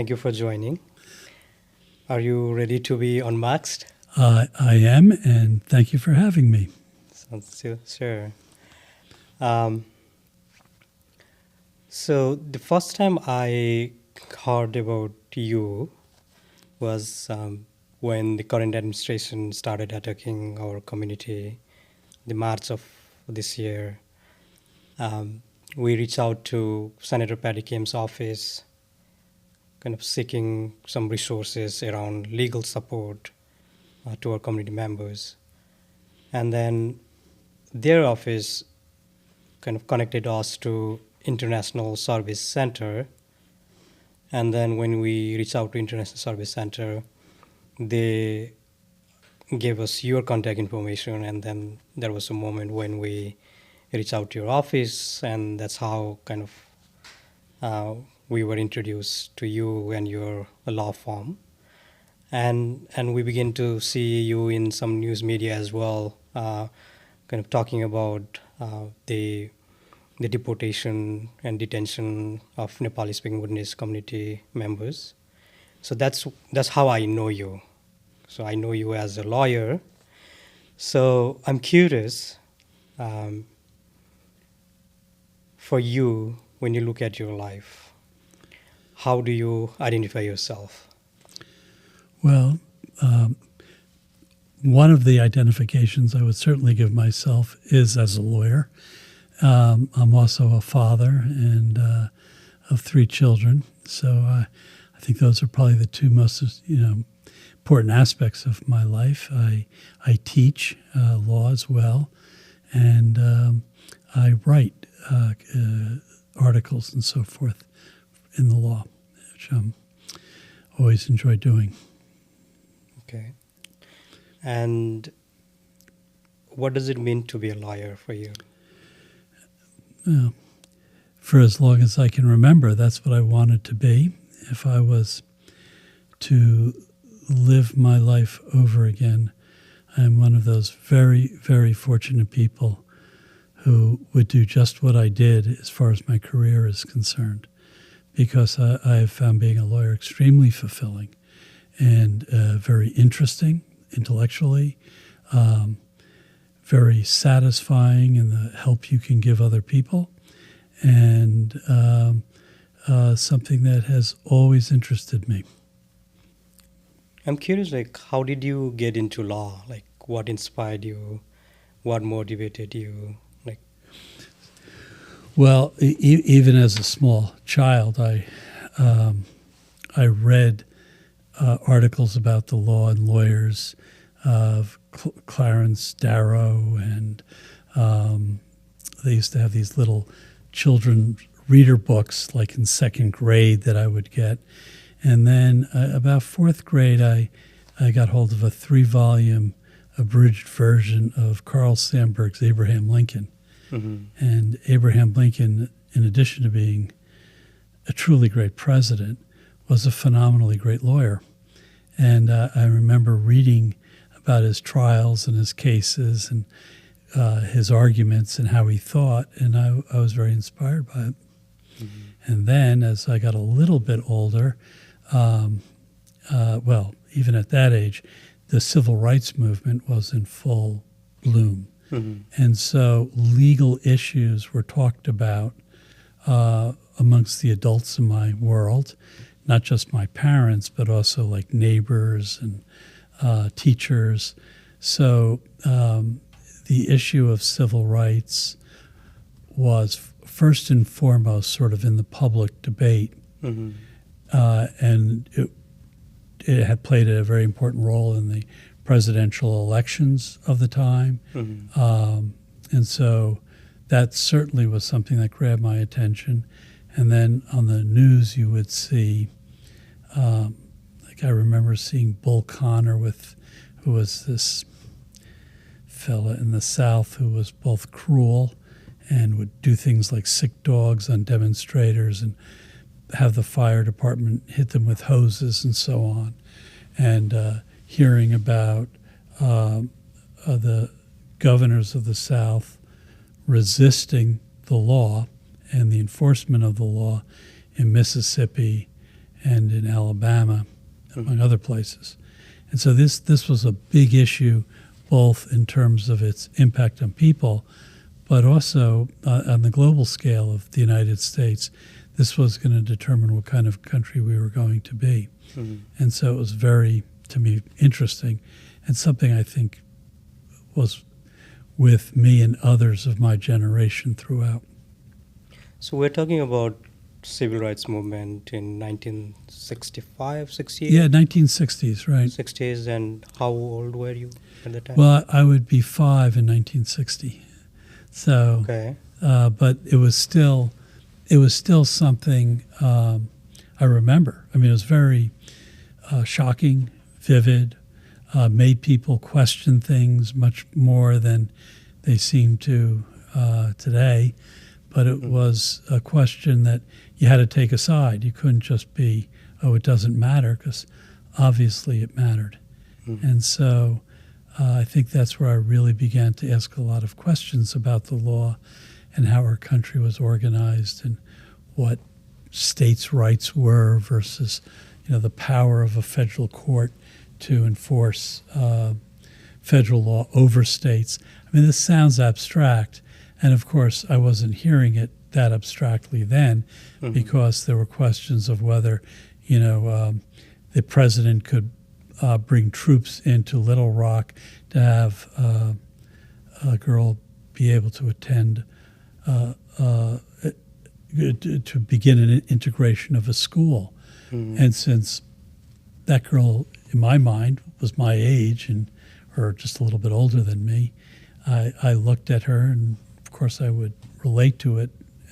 Thank you for joining. Are you ready to be unmasked? I am, and thank you for having me. Sure. So the first time I heard about you was when the current administration started attacking our community, the March of this year. We reached out to Senator Patty Kim's office, kind of seeking some resources around legal support to our community members. And then their office kind of connected us to International Service Center. And then when we reached out to International Service Center, they gave us your contact information. And then there was a moment when we reached out to your office, and that's how kind of we were introduced to you and your law firm. And we begin to see you in some news media as well, kind of talking about the deportation and detention of Nepali-speaking Bhutanese community members. So that's how I know you. So I know you as a lawyer. So I'm curious, for you, when you look at your life, how do you identify yourself? Well, one of the identifications I would certainly give myself is as a lawyer. I'm also a father and of 3 children, so I think those are probably the 2 most important aspects of my life. I teach law as well, and I write articles and so forth in the law, which I always enjoy doing. Okay. And what does it mean to be a lawyer for you? For as long as I can remember, that's what I wanted to be. If I was to live my life over again, I'm one of those very, very fortunate people who would do just what I did as far as my career is concerned, because I have found being a lawyer extremely fulfilling and very interesting intellectually, very satisfying in the help you can give other people, and something that has always interested me. I'm curious, how did you get into law? What inspired you? What motivated you? Well, even as a small child, I read articles about the law and lawyers of Clarence Darrow, and they used to have these little children reader books like in 2nd grade that I would get. And then about 4th grade, I got hold of a 3-volume abridged version of Carl Sandburg's Abraham Lincoln. Mm-hmm. And Abraham Lincoln, in addition to being a truly great president, was a phenomenally great lawyer. And I remember reading about his trials and his cases and his arguments and how he thought, and I was very inspired by it. Mm-hmm. And then as I got a little bit older, well, even at that age, the civil rights movement was in full bloom. Mm-hmm. And so legal issues were talked about amongst the adults in my world, not just my parents, but also like neighbors and teachers. So the issue of civil rights was first and foremost sort of in the public debate. Mm-hmm. And it had played a very important role in the presidential elections of the time. Mm-hmm. And so that certainly was something that grabbed my attention. And then on the news you would see, I remember seeing Bull Connor who was this fella in the South who was both cruel and would do things like sick dogs on demonstrators and have the fire department hit them with hoses and so on. And hearing about the governors of the South resisting the law and the enforcement of the law in Mississippi and in Alabama, among other places. And so this was a big issue, both in terms of its impact on people, but also on the global scale of the United States. This was going to determine what kind of country we were going to be. And so it was very, to me, interesting, and something I think was with me and others of my generation throughout. So we're talking about civil rights movement in 1965, 68? Yeah, 1960s, right. 60s, and how old were you at the time? Well, I would be 5 in 1960. So, Okay. But it was still something I remember. I mean, it was very shocking, vivid, made people question things much more than they seem to today. But it was a question that you had to take aside. You couldn't just be, oh, it doesn't matter, because obviously it mattered. And so I think that's where I really began to ask a lot of questions about the law and how our country was organized and what states' rights were versus, the power of a federal court to enforce federal law over states. I mean, this sounds abstract, and of course I wasn't hearing it that abstractly then, because there were questions of whether, the president could bring troops into Little Rock to have a girl be able to attend, to begin an integration of a school. And since that girl, in my mind, was my age or just a little bit older than me, I looked at her, and of course I would relate to it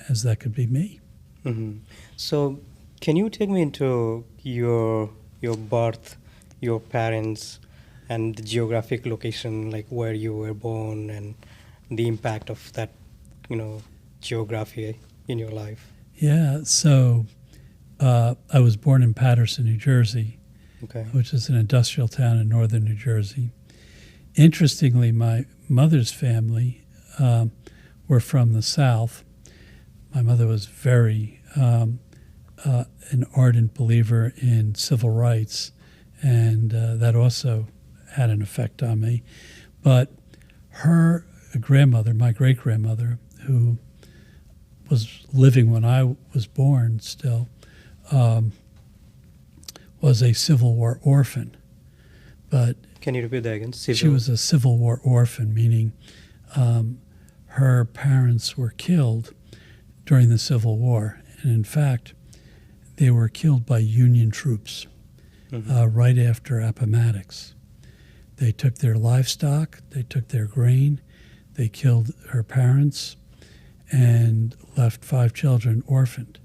as that could be me. So can you take me into your birth, your parents, and the geographic location, like where you were born, and the impact of that, geography in your life? Yeah, so I was born in Paterson, New Jersey, Okay. which is an industrial town in northern New Jersey. Interestingly, my mother's family were from the South. My mother was very an ardent believer in civil rights, and that also had an effect on me. But her grandmother, my great-grandmother, who was living when I was born still, was a Civil War orphan. But Can you repeat that again? she was a Civil War orphan, meaning her parents were killed during the Civil War. And in fact, they were killed by Union troops right after Appomattox. They took their livestock, they took their grain, they killed her parents, and left 5 children orphaned.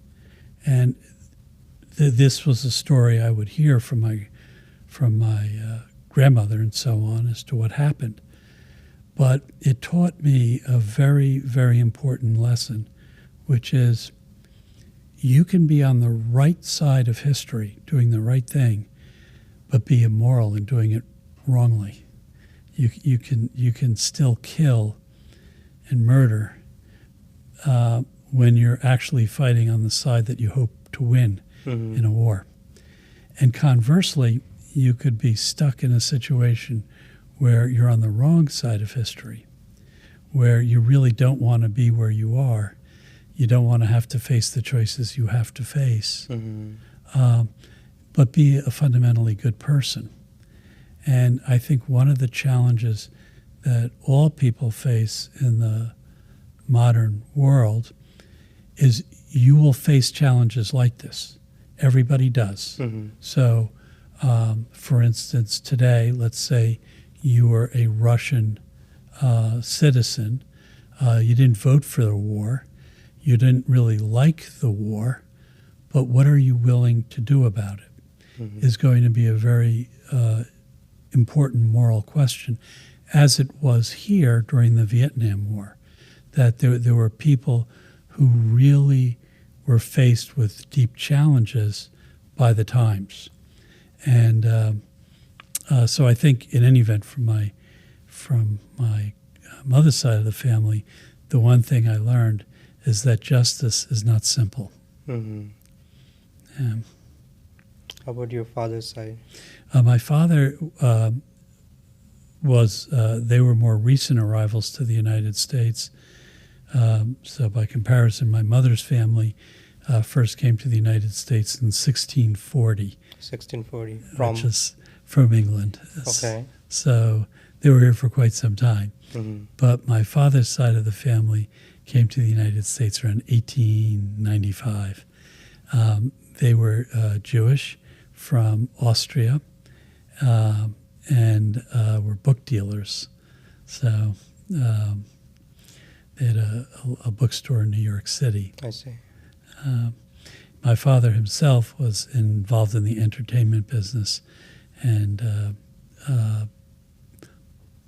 And this was a story I would hear from my grandmother and so on as to what happened. But it taught me a very, very important lesson, which is you can be on the right side of history, doing the right thing, but be immoral in doing it wrongly. You can still kill and murder when you're actually fighting on the side that you hope to win in a war. And conversely, you could be stuck in a situation where you're on the wrong side of history, where you really don't want to be where you are. You don't want to have to face the choices you have to face, but be a fundamentally good person. And I think one of the challenges that all people face in the modern world is you will face challenges like this. Everybody does. So, for instance, today, let's say you were a Russian citizen. You didn't vote for the war. You didn't really like the war. But what are you willing to do about it is going to be a very important moral question, as it was here during the Vietnam War, that there were people who really were faced with deep challenges by the times. And so I think, in any event, from my mother's side of the family, the one thing I learned is that justice is not simple. How about your father's side? My father they were more recent arrivals to the United States. So by comparison, my mother's family first came to the United States in 1640. 1640. Which is from England. Okay. So they were here for quite some time. Mm-hmm. But my father's side of the family came to the United States around 1895. They were Jewish from Austria and were book dealers. So they had a bookstore in New York City. I see. My father himself was involved in the entertainment business and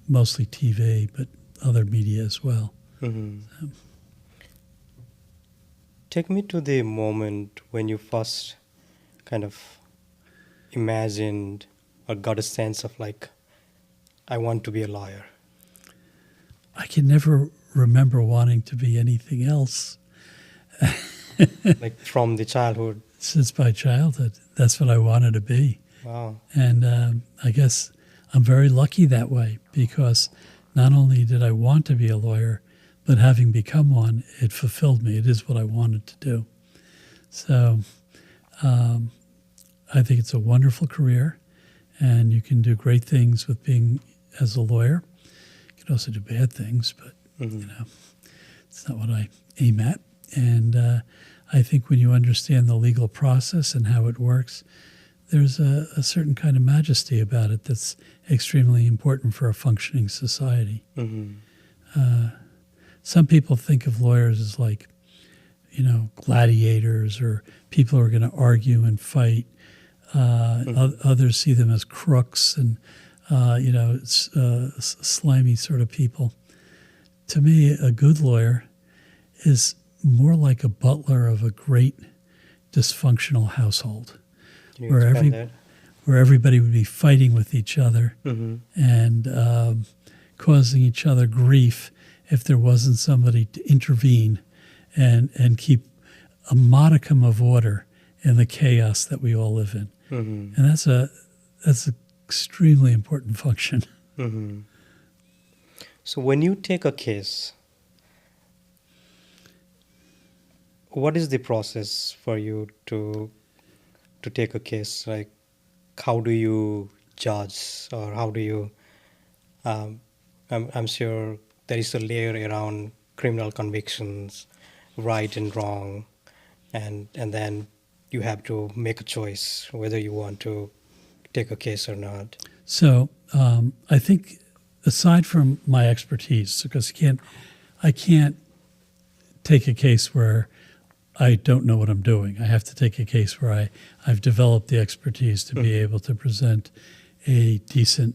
mostly TV, but other media as well. Mm-hmm. Take me to the moment when you first kind of imagined or got a sense of like, I want to be a lawyer. I can never remember wanting to be anything else. Like from the childhood. Since my childhood, that's what I wanted to be. Wow. And I guess I'm very lucky that way because not only did I want to be a lawyer, but having become one, it fulfilled me. It is what I wanted to do. So I think it's a wonderful career, and you can do great things with being as a lawyer. You can also do bad things, but it's not what I aim at. And I think when you understand the legal process and how it works, there's a certain kind of majesty about it that's extremely important for a functioning society. Mm-hmm. Some people think of lawyers as like, gladiators or people who are going to argue and fight. Others see them as crooks and, slimy sort of people. To me, a good lawyer is more like a butler of a great dysfunctional household. Can you explain that? Where everybody would be fighting with each other Mm-hmm. and causing each other grief if there wasn't somebody to intervene and keep a modicum of order in the chaos that we all live in. Mm-hmm. And that's an extremely important function. Mm-hmm. So when you take a case, what is the process for you to take a case? Like, how do you judge, or how do you? I'm sure there is a layer around criminal convictions, right and wrong, and then you have to make a choice whether you want to take a case or not. So I think, aside from my expertise, because I can't take a case where I don't know what I'm doing. I have to take a case where I've developed the expertise to be able to present a decent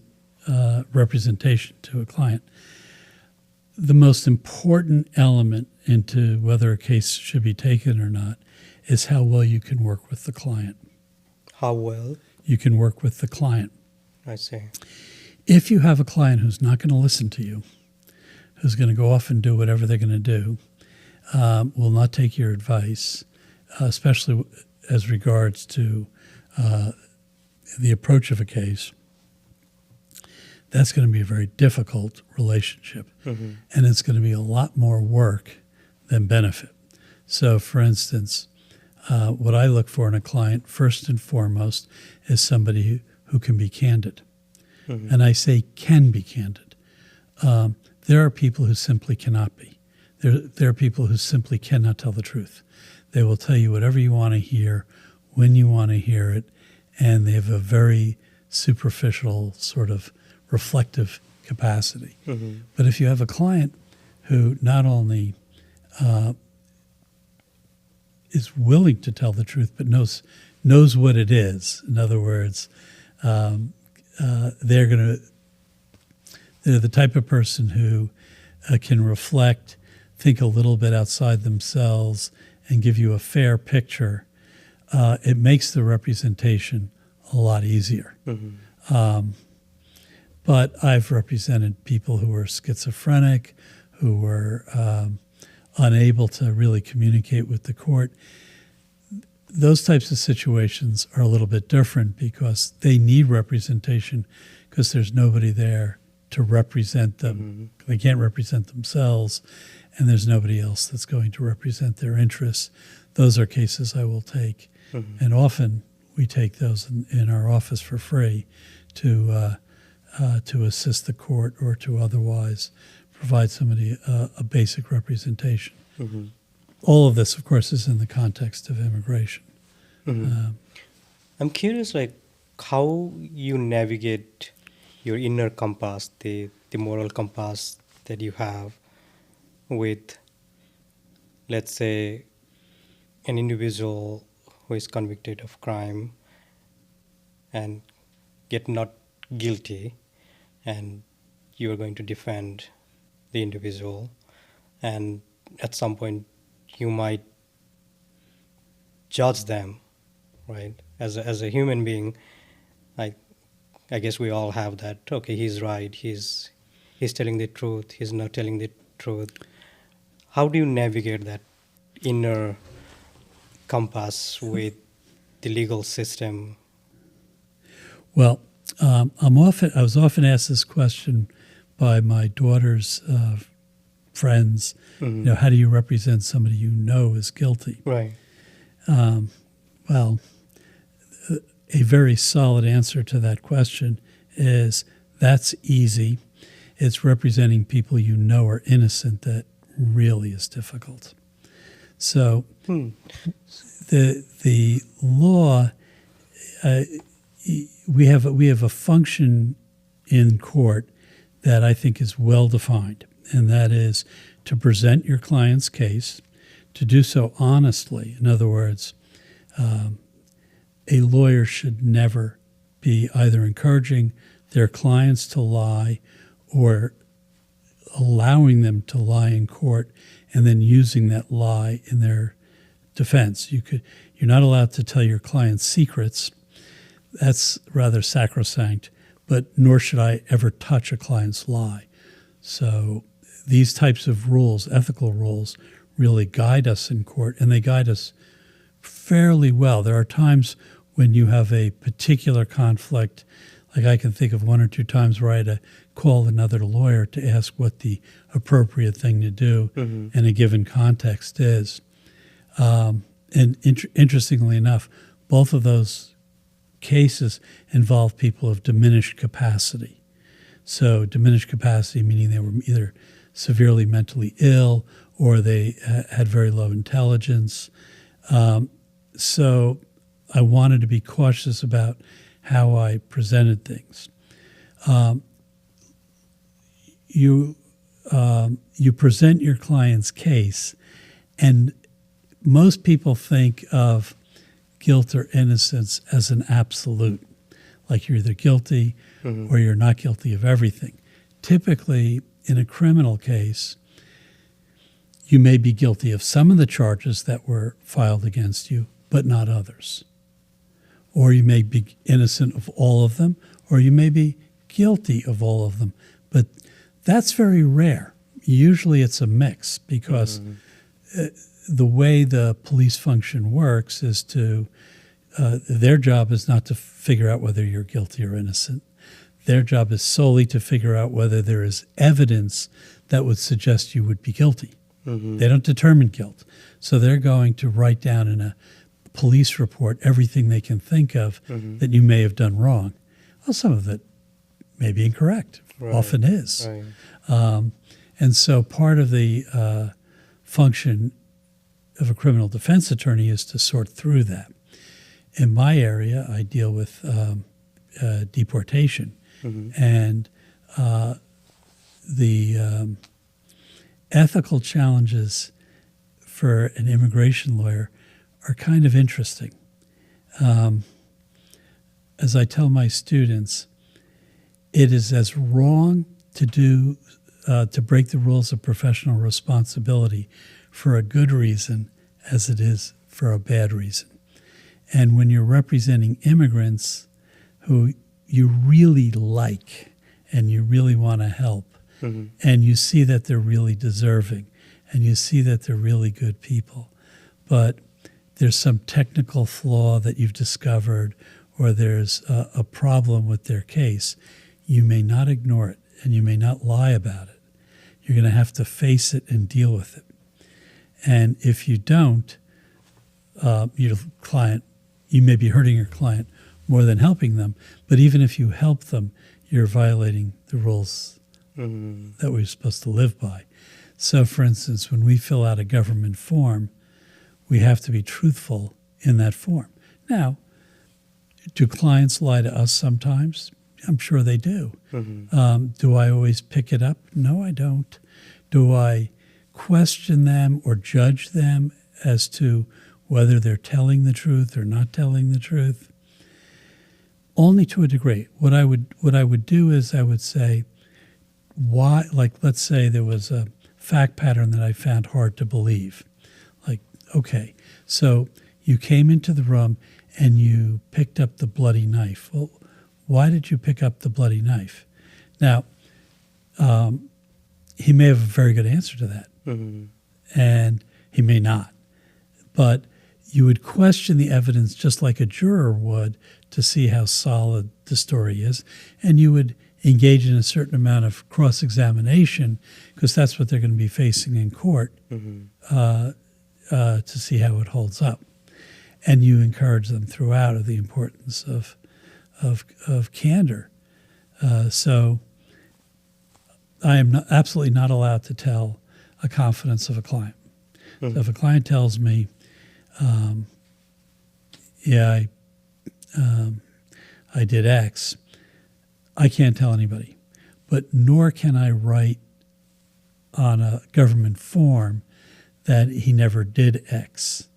representation to a client. The most important element into whether a case should be taken or not is how well you can work with the client. How well? You can work with the client. I see. If you have a client who's not going to listen to you, who's going to go off and do whatever they're going to do, will not take your advice, especially as regards to the approach of a case, that's going to be a very difficult relationship. Mm-hmm. And it's going to be a lot more work than benefit. So, for instance, what I look for in a client, first and foremost, is somebody who can be candid. Mm-hmm. And I say can be candid. There are people who simply cannot be. There are people who simply cannot tell the truth. They will tell you whatever you want to hear, when you want to hear it, and they have a very superficial sort of reflective capacity. Mm-hmm. But if you have a client who not only is willing to tell the truth, but knows what it is, in other words, they're the type of person who can reflect, think a little bit outside themselves, and give you a fair picture, it makes the representation a lot easier. Mm-hmm. But I've represented people who were schizophrenic, who were unable to really communicate with the court. those types of situations are a little bit different because they need representation because there's nobody there to represent them. They can't represent themselves, and there's nobody else that's going to represent their interests. Those are cases I will take. And often we take those in our office for free to assist the court or to otherwise provide somebody a basic representation. All of this, of course, is in the context of immigration. I'm curious, like, how you navigate your inner compass, the moral compass that you have with, let's say, an individual who is convicted of crime and get not guilty, and you are going to defend the individual, and at some point you might judge them, right? As a human being, I guess we all have that. Okay, he's right. He's telling the truth. He's not telling the truth. How do you navigate that inner compass with the legal system? Well, I was often asked this question by my daughter's friends. How do you represent somebody you know is guilty? Right. Well, a very solid answer to that question is that's easy. It's representing people you know are innocent that really is difficult. So the law, we have a function in court that I think is well defined, and that is to present your client's case, to do so honestly. In other words, a lawyer should never be either encouraging their clients to lie or allowing them to lie in court and then using that lie in their defense. You're not allowed to tell your clients secrets. That's rather sacrosanct, but nor should I ever touch a client's lie. So these types of rules, ethical rules, really guide us in court, and they guide us fairly well. There are times when you have a particular conflict, like I can think of one or two times where I had to call another lawyer to ask what the appropriate thing to do in a given context is. And interestingly enough, both of those cases involve people of diminished capacity. So diminished capacity meaning they were either severely mentally ill or they had very low intelligence. So I wanted to be cautious about how I presented things. You present your client's case, and most people think of guilt or innocence as an absolute, like you're either guilty or you're not guilty of everything. Typically, in a criminal case, you may be guilty of some of the charges that were filed against you, but not others. Or you may be innocent of all of them, or you may be guilty of all of them. But that's very rare. Usually it's a mix because the way the police function works is their job is not to figure out whether you're guilty or innocent. Their job is solely to figure out whether there is evidence that would suggest you would be guilty. They don't determine guilt. So they're going to write down in a police report everything they can think of that you may have done wrong. Well, some of it may be incorrect, often is. Right. And so part of the function of a criminal defense attorney is to sort through that. In my area, I deal with deportation. And the ethical challenges for an immigration lawyer are kind of interesting. As I tell my students, it is as wrong to break the rules of professional responsibility for a good reason as it is for a bad reason. And when you're representing immigrants who you really like and you really want to help, and you see that they're really deserving, and you see that they're really good people, but there's some technical flaw that you've discovered or there's a problem with their case, you may not ignore it and you may not lie about it. You're going to have to face it and deal with it. And if you don't, your client, you may be hurting your client more than helping them. But even if you help them, you're violating the rules that we're supposed to live by. So, for instance, when we fill out a government form, we have to be truthful in that form. Now, do clients lie to us sometimes? I'm sure they do. Do I always pick it up? No, I don't. Do I question them or judge them as to whether they're telling the truth or not telling the truth? Only to a degree. What I would do is I would say, why? Like, let's say there was a fact pattern that I found hard to believe. Like, okay, so you came into the room and you picked up the bloody knife. Well, why did you pick up the bloody knife? Now, he may have a very good answer to that, and he may not. But you would question the evidence just like a juror would to see how solid the story is, and you would engage in a certain amount of cross-examination because that's what they're going to be facing in court to see how it holds up. And you encourage them throughout of the importance of candor. So I am absolutely not allowed to tell a confidence of a client. So if a client tells me, I did X, I can't tell anybody. But nor can I write on a government form that he never did X.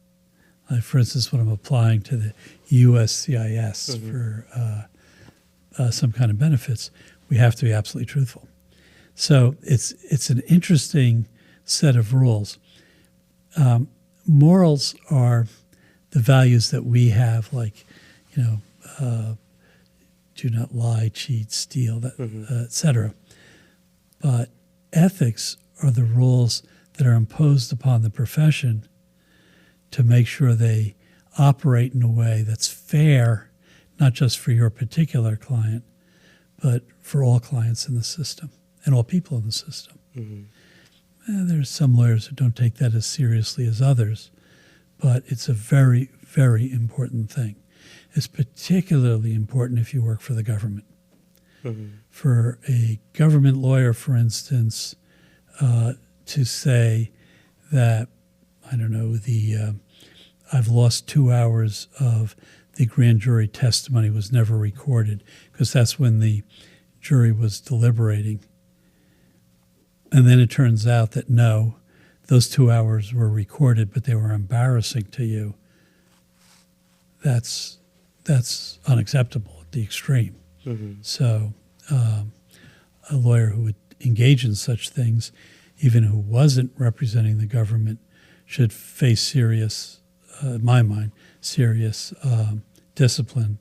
For instance, when I'm applying to the USCIS for some kind of benefits, we have to be absolutely truthful. So it's an interesting set of rules. Morals are the values that we have, like, do not lie, cheat, steal, etc. But ethics are the rules that are imposed upon the profession to make sure they operate in a way that's fair, not just for your particular client, but for all clients in the system and all people in the system. And there's some lawyers who don't take that as seriously as others, but it's a very, very important thing. It's particularly important if you work for the government. For a government lawyer, for instance, to say that, I don't know, I've lost 2 hours of the grand jury testimony was never recorded because that's when the jury was deliberating. And then it turns out that no, those 2 hours were recorded, but they were embarrassing to you. That's unacceptable at the extreme. So a lawyer who would engage in such things, even who wasn't representing the government, should face serious, in my mind, serious discipline.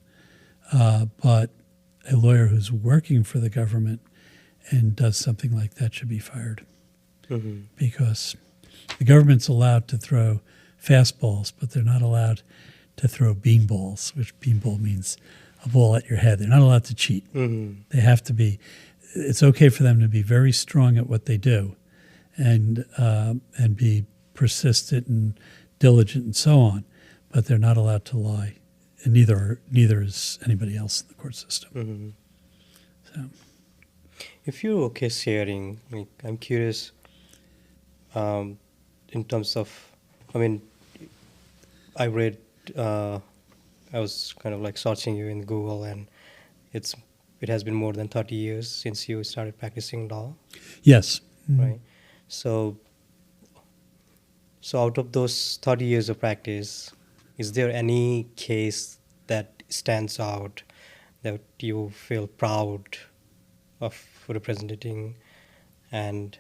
But a lawyer who's working for the government and does something like that should be fired. Because the government's allowed to throw fastballs, but they're not allowed to throw beanballs, which beanball means a ball at your head. They're not allowed to cheat. They have to be, it's okay for them to be very strong at what they do and be persistent and diligent and so on, but they're not allowed to lie. And neither is anybody else in the court system. So, if you're okay sharing, I'm curious in terms of, I read, I was kind of like searching you in Google, and it has been more than 30 years since you started practicing law. Yes. Right. So out of those 30 years of practice, is there any case that stands out that you feel proud of representing, and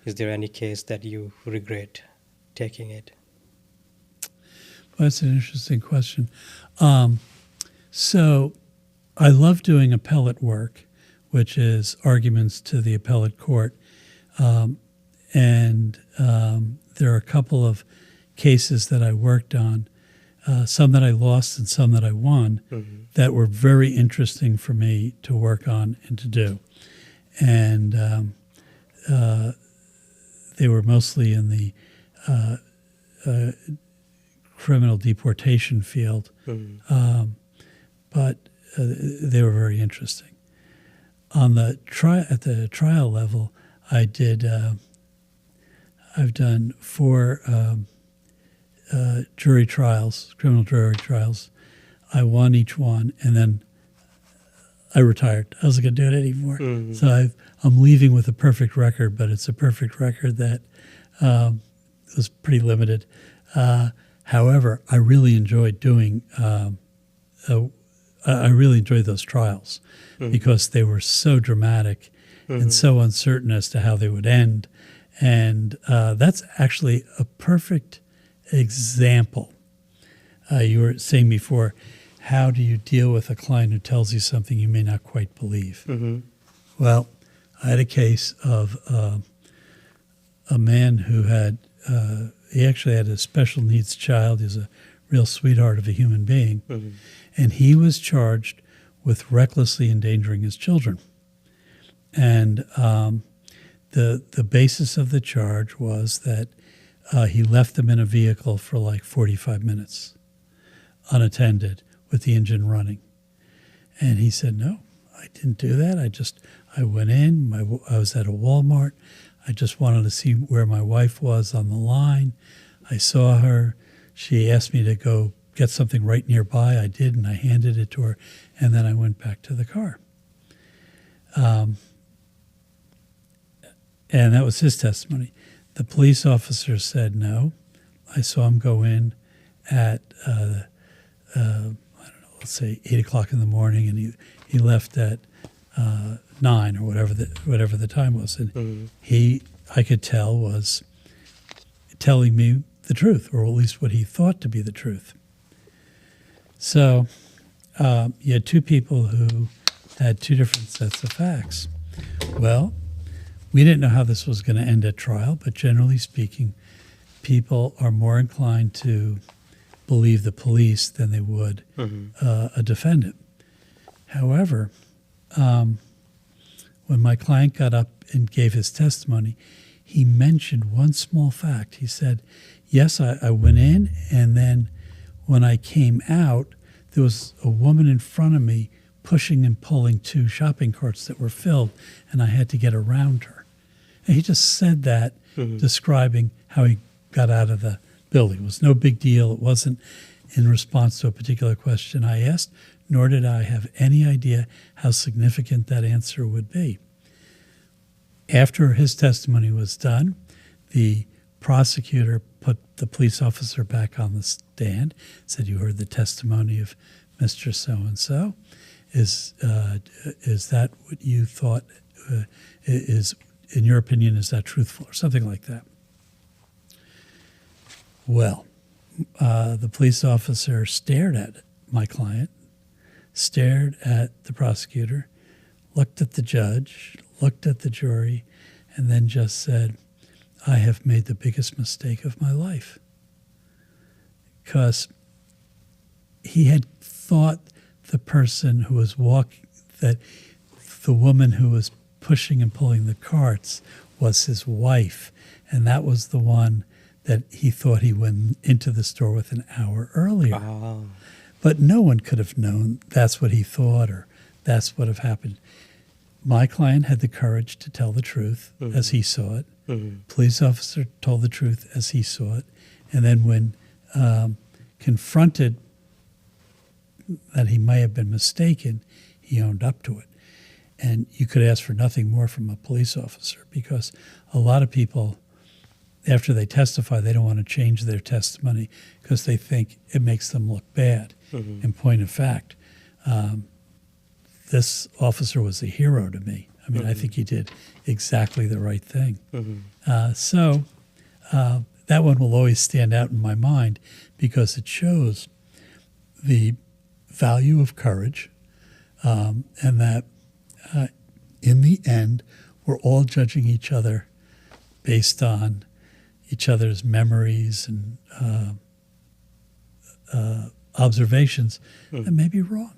is there any case that you regret taking it? Well, that's an interesting question. So I love doing appellate work, which is arguments to the appellate court. And there are a couple of cases that I worked on, some that I lost and some that I won, that were very interesting for me to work on and to do. And they were mostly in the criminal deportation field, but they were very interesting. On the at the trial level, I've done 4 jury trials, criminal jury trials. I won each one, and then I retired. I wasn't going to do it anymore. So I'm leaving with a perfect record, but it's a perfect record that was pretty limited. However, I really enjoyed doing. I really enjoyed those trials because they were so dramatic and so uncertain as to how they would end, and that's actually a perfect example. You were saying before, how do you deal with a client who tells you something you may not quite believe? Well, I had a case of a man who had, he actually had a special needs child. He's a real sweetheart of a human being. And he was charged with recklessly endangering his children. And the basis of the charge was that he left them in a vehicle for like 45 minutes, unattended, with the engine running. And he said, no, I didn't do that. I went in, I was at a Walmart. I just wanted to see where my wife was on the line. I saw her. She asked me to go get something right nearby. I did, and I handed it to her, and then I went back to the car. And that was his testimony. The police officer said no. I saw him go in at, I don't know, let's say 8 o'clock in the morning, and he left at 9 or whatever the time was. And I could tell, was telling me the truth, or at least what he thought to be the truth. So you had 2 people who had 2 different sets of facts. Well, we didn't know how this was going to end at trial, but generally speaking, people are more inclined to believe the police than they would a defendant. However, when my client got up and gave his testimony, he mentioned one small fact. He said, yes, I went in, and then when I came out, there was a woman in front of me pushing and pulling 2 shopping carts that were filled, and I had to get around her. And he just said that, describing how he got out of the building. It was no big deal. It wasn't in response to a particular question I asked, nor did I have any idea how significant that answer would be. After his testimony was done, the prosecutor put the police officer back on the stand, said, you heard the testimony of Mr. So-and-so. Is that what you thought is, in your opinion, is that truthful, or something like that? Well, the police officer stared at my client, stared at the prosecutor, looked at the judge, looked at the jury, and then just said, I have made the biggest mistake of my life. Because he had thought the person who was walking, that the woman who was pushing and pulling the carts was his wife, and that was the one that he thought he went into the store with an hour earlier. Oh. But no one could have known that's what he thought, or that's what have happened. My client had the courage to tell the truth as he saw it. Police officer told the truth as he saw it. And then when confronted that he may have been mistaken, he owned up to it. And you could ask for nothing more from a police officer, because a lot of people, after they testify, they don't want to change their testimony because they think it makes them look bad. In point of fact, this officer was a hero to me. I mean, I think he did exactly the right thing. So that one will always stand out in my mind because it shows the value of courage, and that in the end, we're all judging each other based on, each other's memories and observations that may be wrong.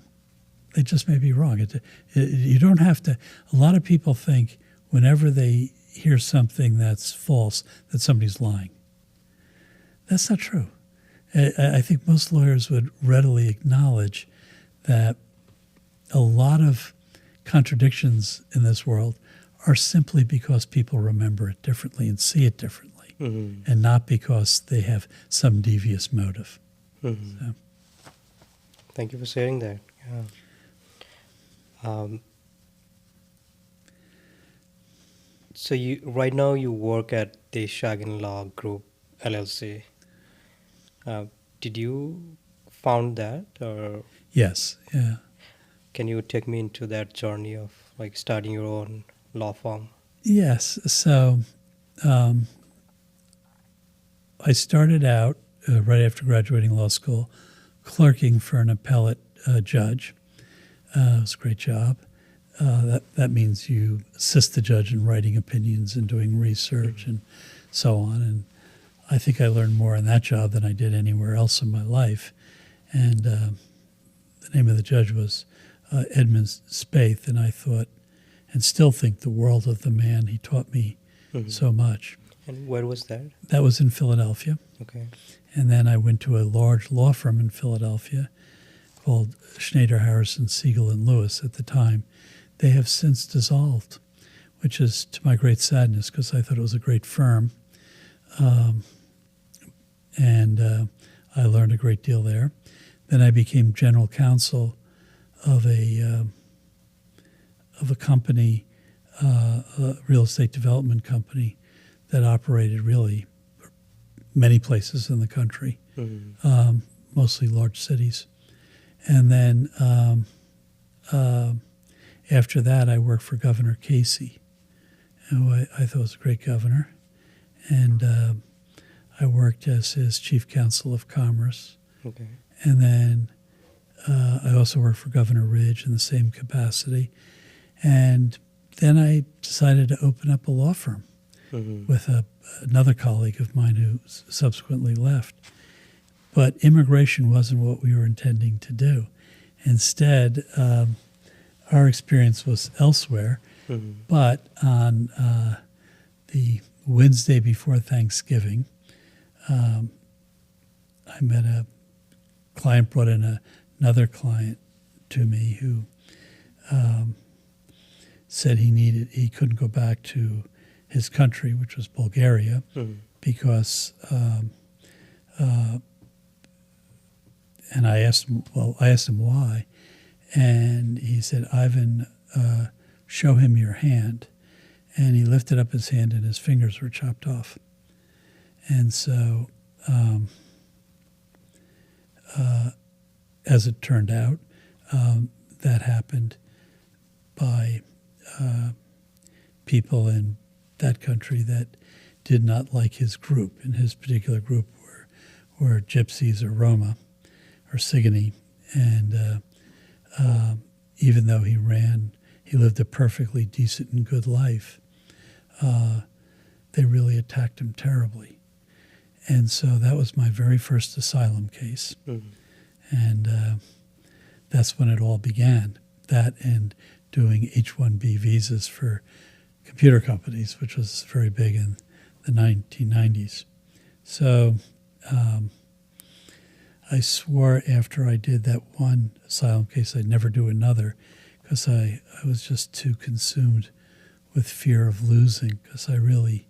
They just may be wrong. You don't have to. A lot of people think whenever they hear something that's false that somebody's lying. That's not true. I think most lawyers would readily acknowledge that a lot of contradictions in this world are simply because people remember it differently and see it differently, and not because they have some devious motive. So. Thank you for sharing that. Yeah. So right now you work at the Shagin Law Group LLC. Did you found that, or Yes, yeah. can you take me into that journey of like starting your own law firm? Yes. So I started out right after graduating law school, clerking for an appellate judge. It was a great job. That means you assist the judge in writing opinions and doing research and so on. And I think I learned more in that job than I did anywhere else in my life. And the name of the judge was Edmund Spaeth, and I thought and still think the world of the man. He taught me so much. And where was that? That was in Philadelphia. Okay. And then I went to a large law firm in Philadelphia called Schneider, Harrison, Siegel, and Lewis at the time. They have since dissolved, which is to my great sadness because I thought it was a great firm. And I learned a great deal there. Then I became general counsel of a company, a real estate development company that operated really many places in the country, mostly large cities. And then after that, I worked for Governor Casey, who I thought was a great governor. And I worked as his chief counsel of commerce. Okay. And then I also worked for Governor Ridge in the same capacity. And then I decided to open up a law firm with another colleague of mine who subsequently left. But immigration wasn't what we were intending to do. Instead, our experience was elsewhere. But on the Wednesday before Thanksgiving, I met a client, brought in another client to me who said he couldn't go back to his country, which was Bulgaria, because and I asked him why, and he said, "Ivan, show him your hand." And he lifted up his hand, and his fingers were chopped off. And so, as it turned out, that happened by people in that country that did not like his group. And his particular group were Gypsies or Roma or Sigani. And even though he lived a perfectly decent and good life, they really attacked him terribly. And so that was my very first asylum case. And that's when it all began. That and doing H-1B visas for computer companies, which was very big in the 1990s. So I swore after I did that one asylum case I'd never do another, because I was just too consumed with fear of losing, because I really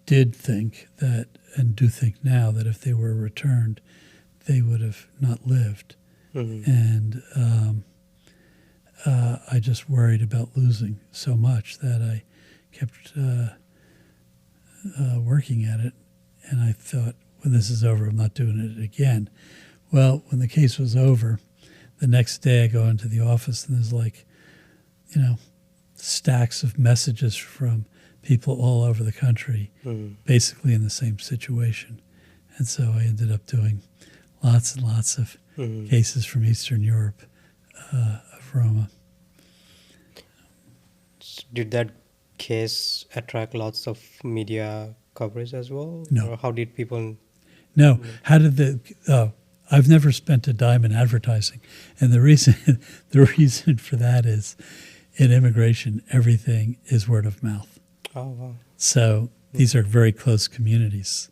did think that, and do think now, that if they were returned, they would have not lived. And I just worried about losing so much that I kept working at it. And I thought, when this is over, I'm not doing it again. Well, when the case was over, the next day I go into the office and there's stacks of messages from people all over the country, basically in the same situation. And so I ended up doing lots and lots of cases from Eastern Europe of Roma. Did that case attract lots of media coverage as well? No. Or how did people? No. How did I've never spent a dime in advertising, and the reason the reason for that is, in immigration, everything is word of mouth. Oh, wow. So these are very close communities,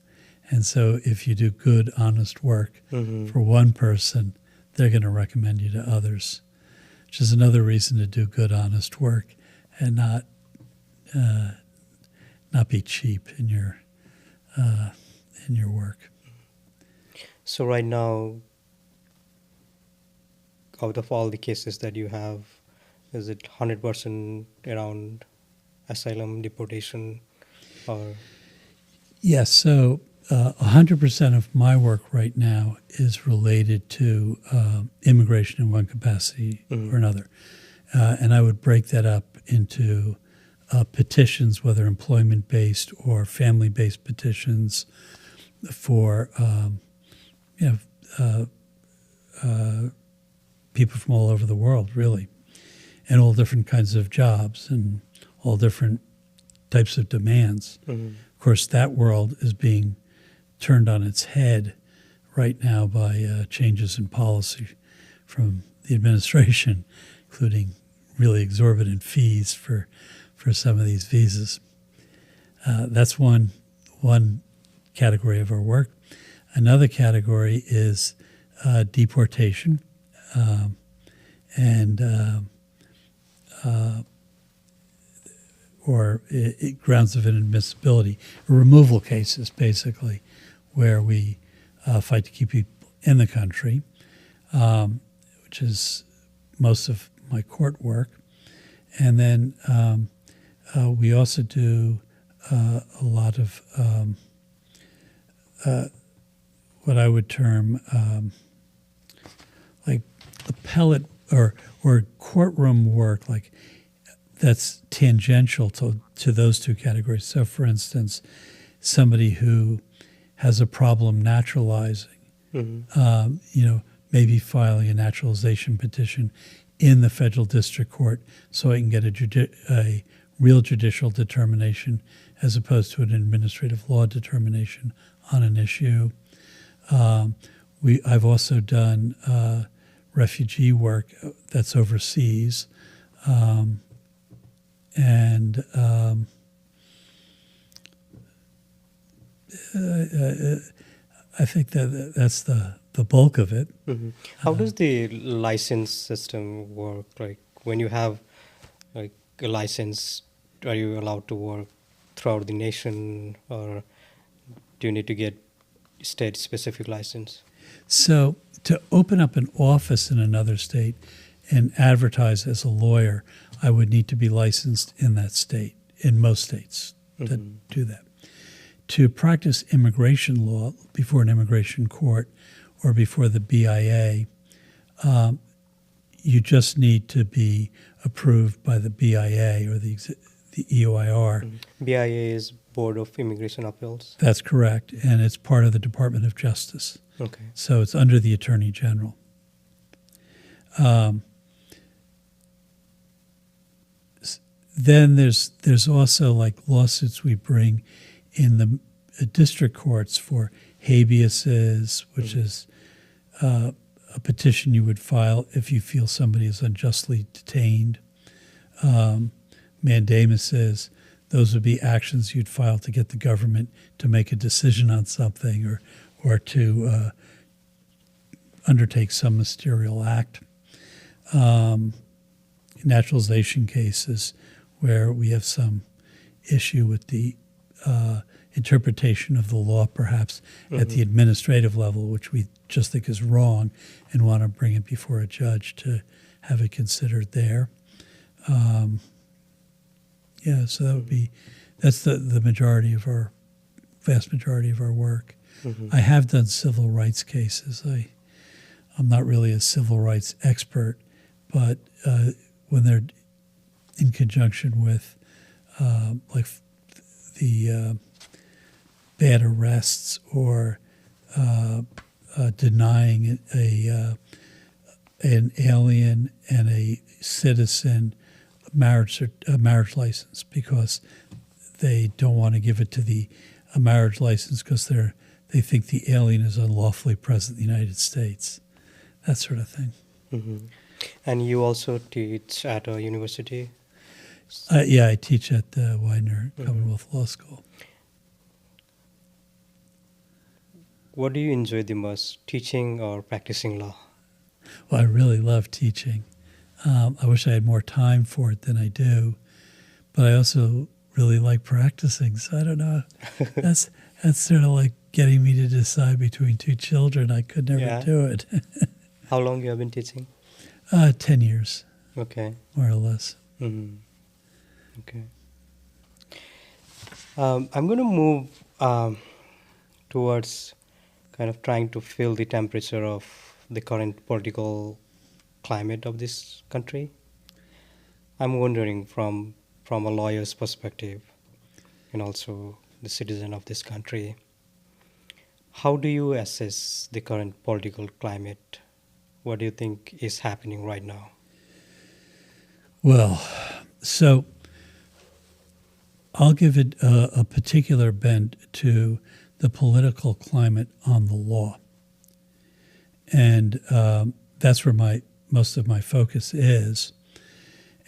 and so if you do good, honest work for one person, they're going to recommend you to others, which is another reason to do good, honest work, and not be cheap in your work. So right now, out of all the cases that you have, is it 100% around asylum, deportation, or? Yes, so 100% of my work right now is related to immigration in one capacity or another. And I would break that up into petitions, whether employment-based or family-based petitions for people from all over the world, really, and all different kinds of jobs and all different types of demands. Of course, that world is being turned on its head right now by changes in policy from the administration, including really exorbitant fees for some of these visas. That's one category of our work. Another category is deportation or grounds of inadmissibility, removal cases, basically, where we fight to keep people in the country, which is most of my court work. And then we also do a lot of what I would term like appellate or courtroom work, like that's tangential to those two categories. So, for instance, somebody who has a problem naturalizing, maybe filing a naturalization petition in the federal district court so I can get a real judicial determination as opposed to an administrative law determination on an issue. I've also done refugee work that's overseas, and I think that's the bulk of it. How does the license system work? Like when you have like a license, are you allowed to work throughout the nation, or do you need to get state-specific license? So to open up an office in another state and advertise as a lawyer, I would need to be licensed in that state, in most states that do that. To practice immigration law before an immigration court or before the BIA, you just need to be approved by the BIA or the EOIR. BIA is Board of Immigration Appeals. That's correct, and it's part of the Department of Justice. Okay. So it's under the Attorney General. Then there's also like lawsuits we bring in the district courts for habeases, which is a petition you would file if you feel somebody is unjustly detained. Mandamuses, those would be actions you'd file to get the government to make a decision on something or to undertake some ministerial act. Naturalization cases where we have some issue with the interpretation of the law, perhaps at the administrative level, which we just think is wrong and want to bring it before a judge to have it considered there. So that's the vast majority of our work. I have done civil rights cases. I'm not really a civil rights expert, but when they're in conjunction with like the bad arrests or denying an alien and a citizen marriage license because they don't want to give it to the a marriage license because they think the alien is unlawfully present in the United States, that sort of thing. Mm-hmm. And you also teach at a university? Yeah, I teach at the Widener Commonwealth Law School. What do you enjoy the most, teaching or practicing law? Well, I really love teaching. I wish I had more time for it than I do, but I also really like practicing. So I don't know. That's sort of like getting me to decide between two children. I could never do it. How long you have been teaching? 10 years. Okay. More or less. Mm-hmm. Okay. I'm going to move towards kind of trying to feel the temperature of the current political climate of this country. I'm wondering from a lawyer's perspective and also the citizen of this country, how do you assess the current political climate? What do you think is happening right now? Well, so I'll give it a particular bent to the political climate on the law. And that's where most of my focus is,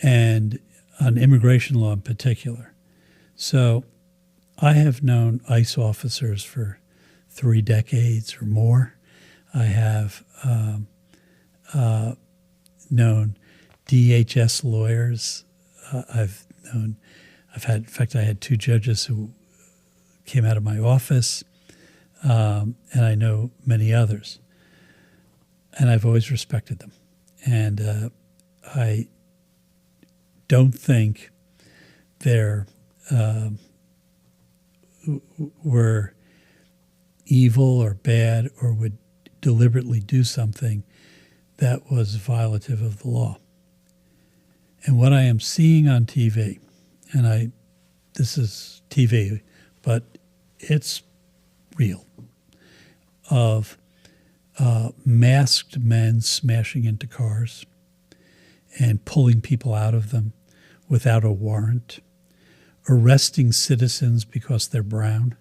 and on immigration law in particular. So I have known ICE officers for 3 decades or more. I have known DHS lawyers. In fact, I had 2 judges who came out of my office, and I know many others. And I've always respected them. And I don't think they're were evil or bad or would deliberately do something that was violative of the law. And what I am seeing on TV, and this is TV, but it's real, of masked men smashing into cars and pulling people out of them without a warrant, arresting citizens because they're brown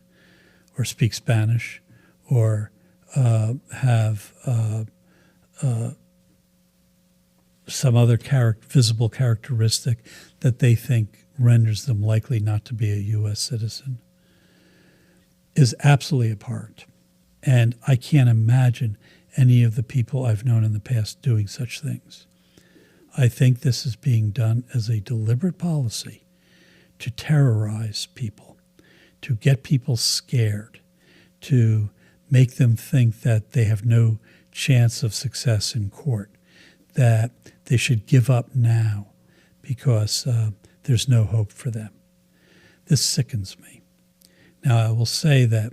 or speak Spanish or have some other visible characteristic that they think renders them likely not to be a U.S. citizen, is absolutely abhorrent. And I can't imagine any of the people I've known in the past doing such things. I think this is being done as a deliberate policy to terrorize people, to get people scared, to make them think that they have no chance of success in court, that they should give up now because there's no hope for them. This sickens me. Now, I will say that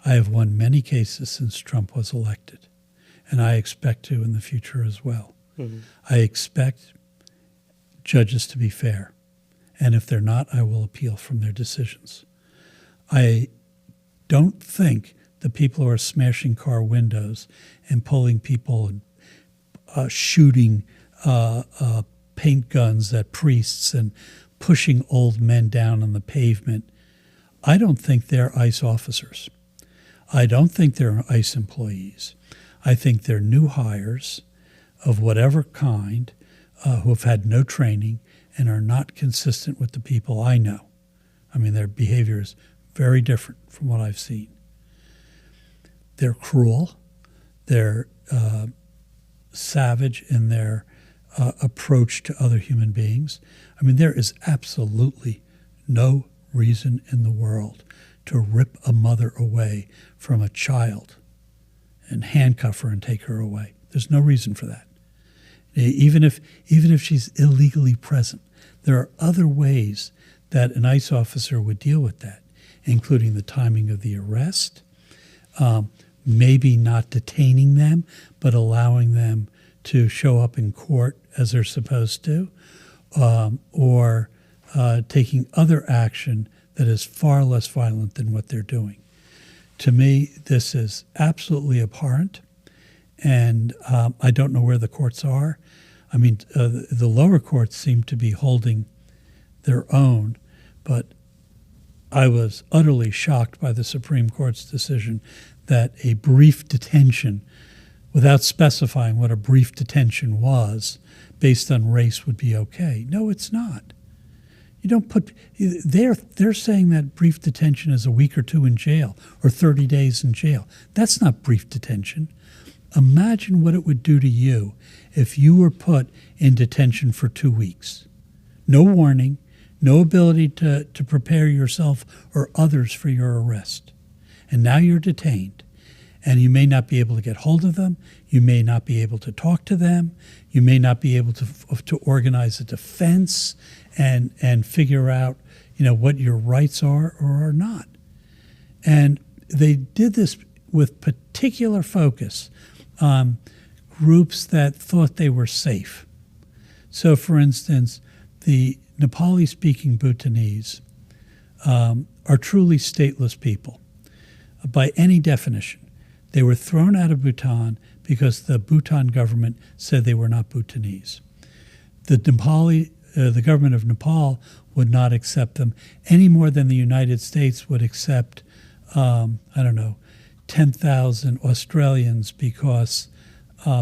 I have won many cases since Trump was elected, and I expect to in the future as well. Mm-hmm. I expect judges to be fair, and if they're not, I will appeal from their decisions. I don't think the people who are smashing car windows and pulling people and shooting paint guns at priests and pushing old men down on the pavement, I don't think they're ICE officers. I don't think they're ICE employees. I think they're new hires of whatever kind who have had no training and are not consistent with the people I know. I mean, their behavior is very different from what I've seen. They're cruel. They're savage in their approach to other human beings. I mean, there is absolutely no reason in the world to rip a mother away from a child and handcuff her and take her away. There's no reason for that. Even if she's illegally present, there are other ways that an ICE officer would deal with that, including the timing of the arrest, maybe not detaining them, but allowing them to show up in court as they're supposed to, or taking other action that is far less violent than what they're doing. To me, this is absolutely abhorrent, and I don't know where the courts are. I mean, the lower courts seem to be holding their own, but I was utterly shocked by the Supreme Court's decision that a brief detention, without specifying what a brief detention was, based on race would be okay. No, it's not. You don't put. They're saying that brief detention is a week or two in jail or 30 days in jail. That's not brief detention. Imagine what it would do to you if you were put in detention for 2 weeks. No warning, no ability to prepare yourself or others for your arrest. And now you're detained. And you may not be able to get hold of them. You may not be able to talk to them. You may not be able to organize a defense and figure out, what your rights are or are not. And they did this with particular focus on groups that thought they were safe. So, for instance, the Nepali-speaking Bhutanese are truly stateless people by any definition. They were thrown out of Bhutan because the Bhutan government said they were not Bhutanese. The government of Nepal would not accept them any more than the United States would accept, 10,000 Australians because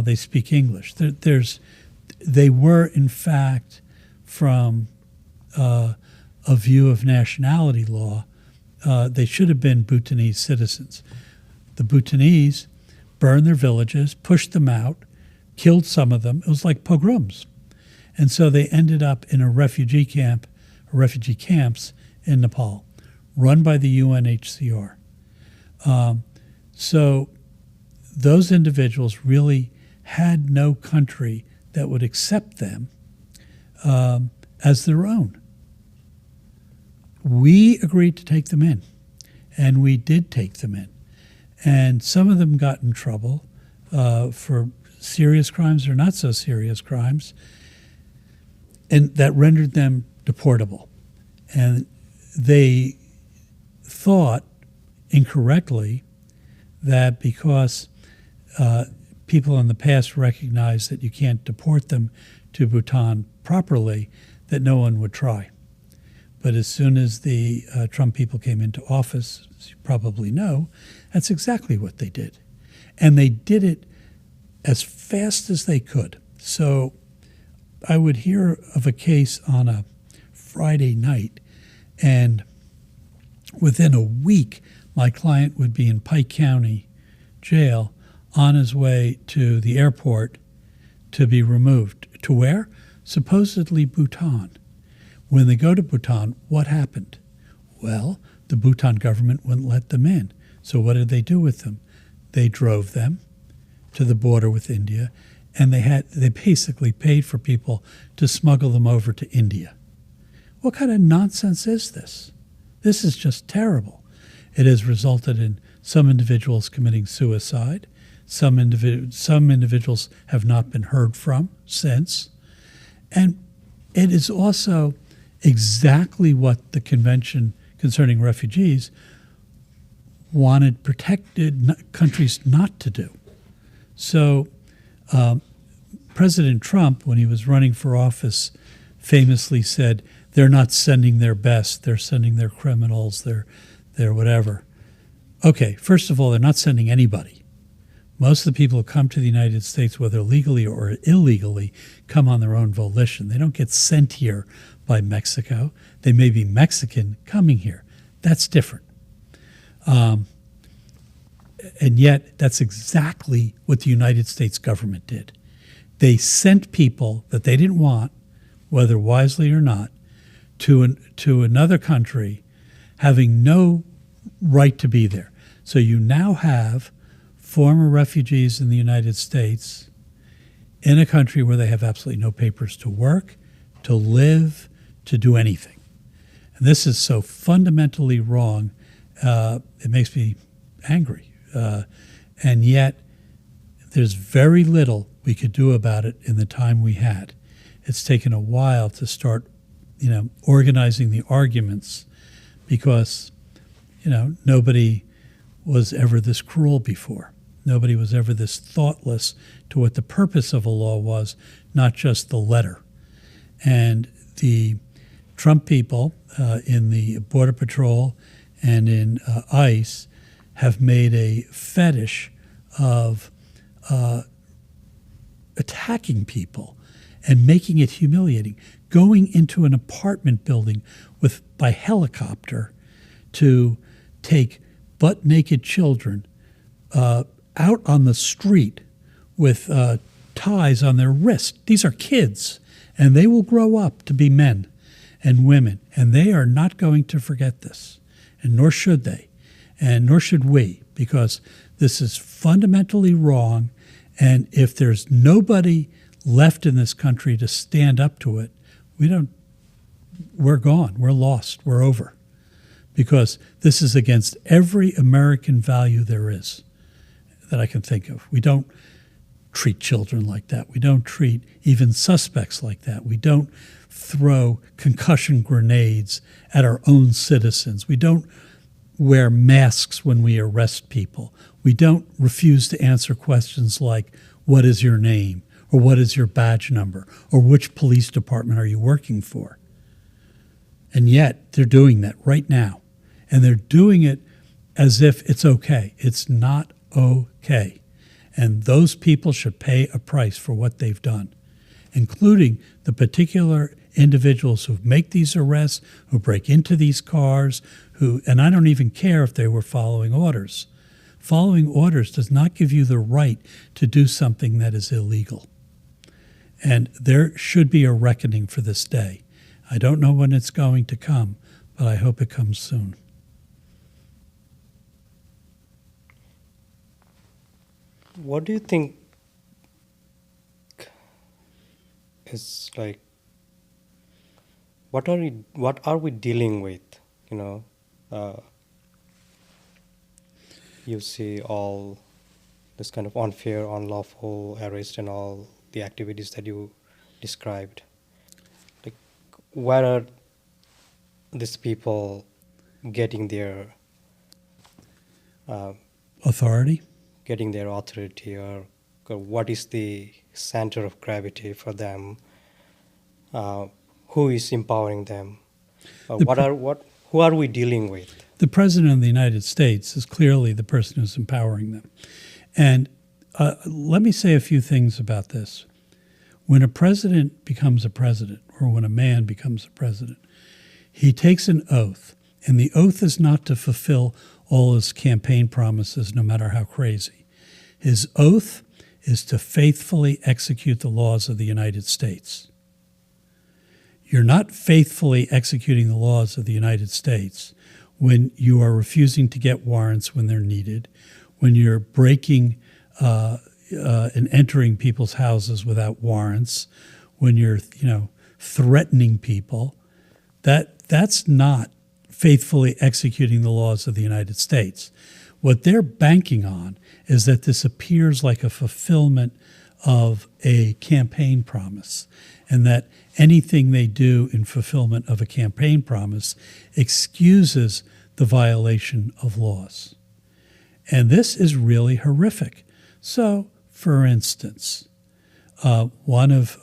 they speak English. They were, in fact, from a view of nationality law, they should have been Bhutanese citizens. The Bhutanese burned their villages, pushed them out, killed some of them. It was like pogroms. And so they ended up in a refugee camps in Nepal, run by the UNHCR. So those individuals really had no country that would accept them as their own. We agreed to take them in, and we did take them in. And some of them got in trouble for serious crimes or not so serious crimes, and that rendered them deportable. And they thought incorrectly that because people in the past recognized that you can't deport them to Bhutan properly, that no one would try. But as soon as the Trump people came into office, as you probably know, that's exactly what they did. And they did it as fast as they could. So I would hear of a case on a Friday night, and within a week, my client would be in Pike County Jail on his way to the airport to be removed. To where? Supposedly Bhutan. When they go to Bhutan, what happened? Well, the Bhutan government wouldn't let them in. So what did they do with them? They drove them to the border with India, and they basically paid for people to smuggle them over to India. What kind of nonsense is this? This is just terrible. It has resulted in some individuals committing suicide. Some individuals have not been heard from since. And it is also exactly what the Convention Concerning Refugees wanted protected countries not to do. So President Trump, when he was running for office, famously said, they're not sending their best, they're sending their criminals, their whatever. Okay, first of all, they're not sending anybody. Most of the people who come to the United States, whether legally or illegally, come on their own volition. They don't get sent here by Mexico. They may be Mexican coming here. That's different. And yet, that's exactly what the United States government did. They sent people that they didn't want, whether wisely or not, to another country having no right to be there. So you now have former refugees in the United States in a country where they have absolutely no papers to work, to live, to do anything. And this is so fundamentally wrong, it makes me angry. And yet, there's very little we could do about it in the time we had. It's taken a while to start, organizing the arguments because, nobody was ever this cruel before. Nobody was ever this thoughtless to what the purpose of a law was, not just the letter. And the Trump people in the Border Patrol and in ICE have made a fetish of attacking people and making it humiliating, going into an apartment building by helicopter to take butt-naked children out on the street with ties on their wrist. These are kids, and they will grow up to be men and women, and they are not going to forget this, and nor should they, and nor should we, because this is fundamentally wrong, and if there's nobody left in this country to stand up to it, we're gone, we're lost, we're over, because this is against every American value there is that I can think of. We don't treat children like that. We don't treat even suspects like that. We don't throw concussion grenades at our own citizens. We don't wear masks when we arrest people. We don't refuse to answer questions like, what is your name? Or what is your badge number? Or which police department are you working for? And yet they're doing that right now. And they're doing it as if it's okay. It's not okay. And those people should pay a price for what they've done, including the particular individuals who make these arrests, who break into these cars, and I don't even care if they were following orders. Following orders does not give you the right to do something that is illegal. And there should be a reckoning for this day. I don't know when it's going to come, but I hope it comes soon. What do you think is like, what are we dealing with? You see all this kind of unfair, unlawful arrest and all the activities that you described. Like, where are these people getting their authority? Getting their authority, or what is the center of gravity for them? Who is empowering them? Who are we dealing with? The President of the United States is clearly the person who's empowering them. And let me say a few things about this. When a president becomes a president, or when a man becomes a president, he takes an oath, and the oath is not to fulfill all his campaign promises, no matter how crazy. His oath is to faithfully execute the laws of the United States. You're not faithfully executing the laws of the United States when you are refusing to get warrants when they're needed, when you're breaking and entering people's houses without warrants, when you're threatening people. That's not faithfully executing the laws of the United States. What they're banking on is that this appears like a fulfillment of a campaign promise, and that anything they do in fulfillment of a campaign promise excuses the violation of laws. And this is really horrific. So, for instance, one of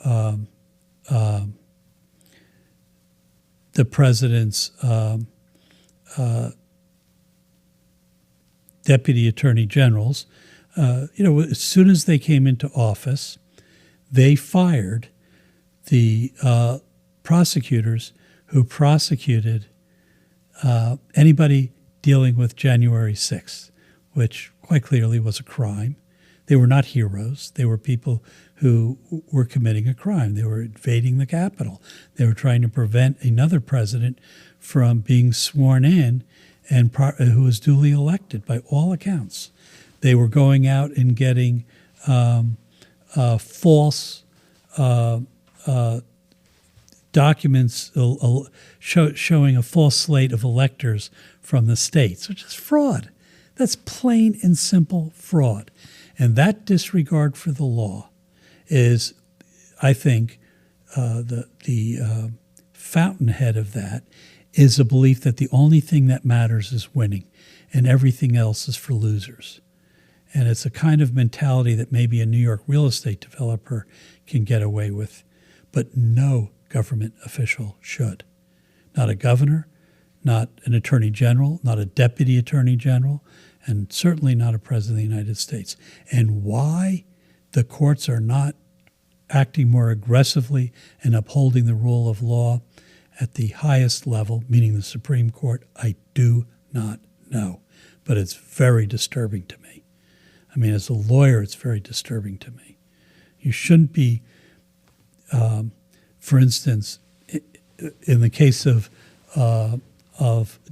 the president's deputy attorney generals, as soon as they came into office, they fired the prosecutors who prosecuted anybody dealing with January 6th, which quite clearly was a crime. They were not heroes. They were people who were committing a crime. They were invading the Capitol. They were trying to prevent another president from being sworn in and who was duly elected by all accounts. They were going out and getting false documents showing a false slate of electors from the states, which is fraud. That's plain and simple fraud. And that disregard for the law is, I think, the fountainhead of that is a belief that the only thing that matters is winning and everything else is for losers. And it's a kind of mentality that maybe a New York real estate developer can get away with, but no government official should. not a governor, not an attorney general, not a deputy attorney general, and certainly not a president of the United States. And why the courts are not acting more aggressively and upholding the rule of law at the highest level, meaning the Supreme Court, I do not know. But it's very disturbing to me. I mean, as a lawyer, it's very disturbing to me. You shouldn't be, for instance, in the case of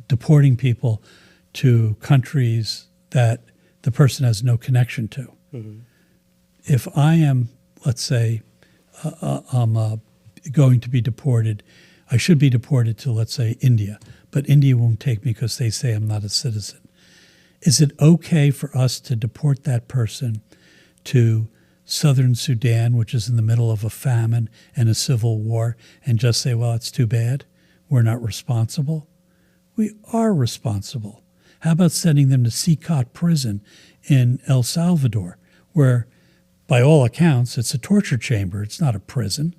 deporting people to countries that the person has no connection to. Mm-hmm. If I am, let's say, I'm going to be deported, I should be deported to, let's say, India, but India won't take me because they say I'm not a citizen. Is it okay for us to deport that person to southern Sudan, which is in the middle of a famine and a civil war, and just say, well, it's too bad, we're not responsible? We are responsible. How about sending them to Sikot prison in El Salvador, where, by all accounts, it's a torture chamber, it's not a prison.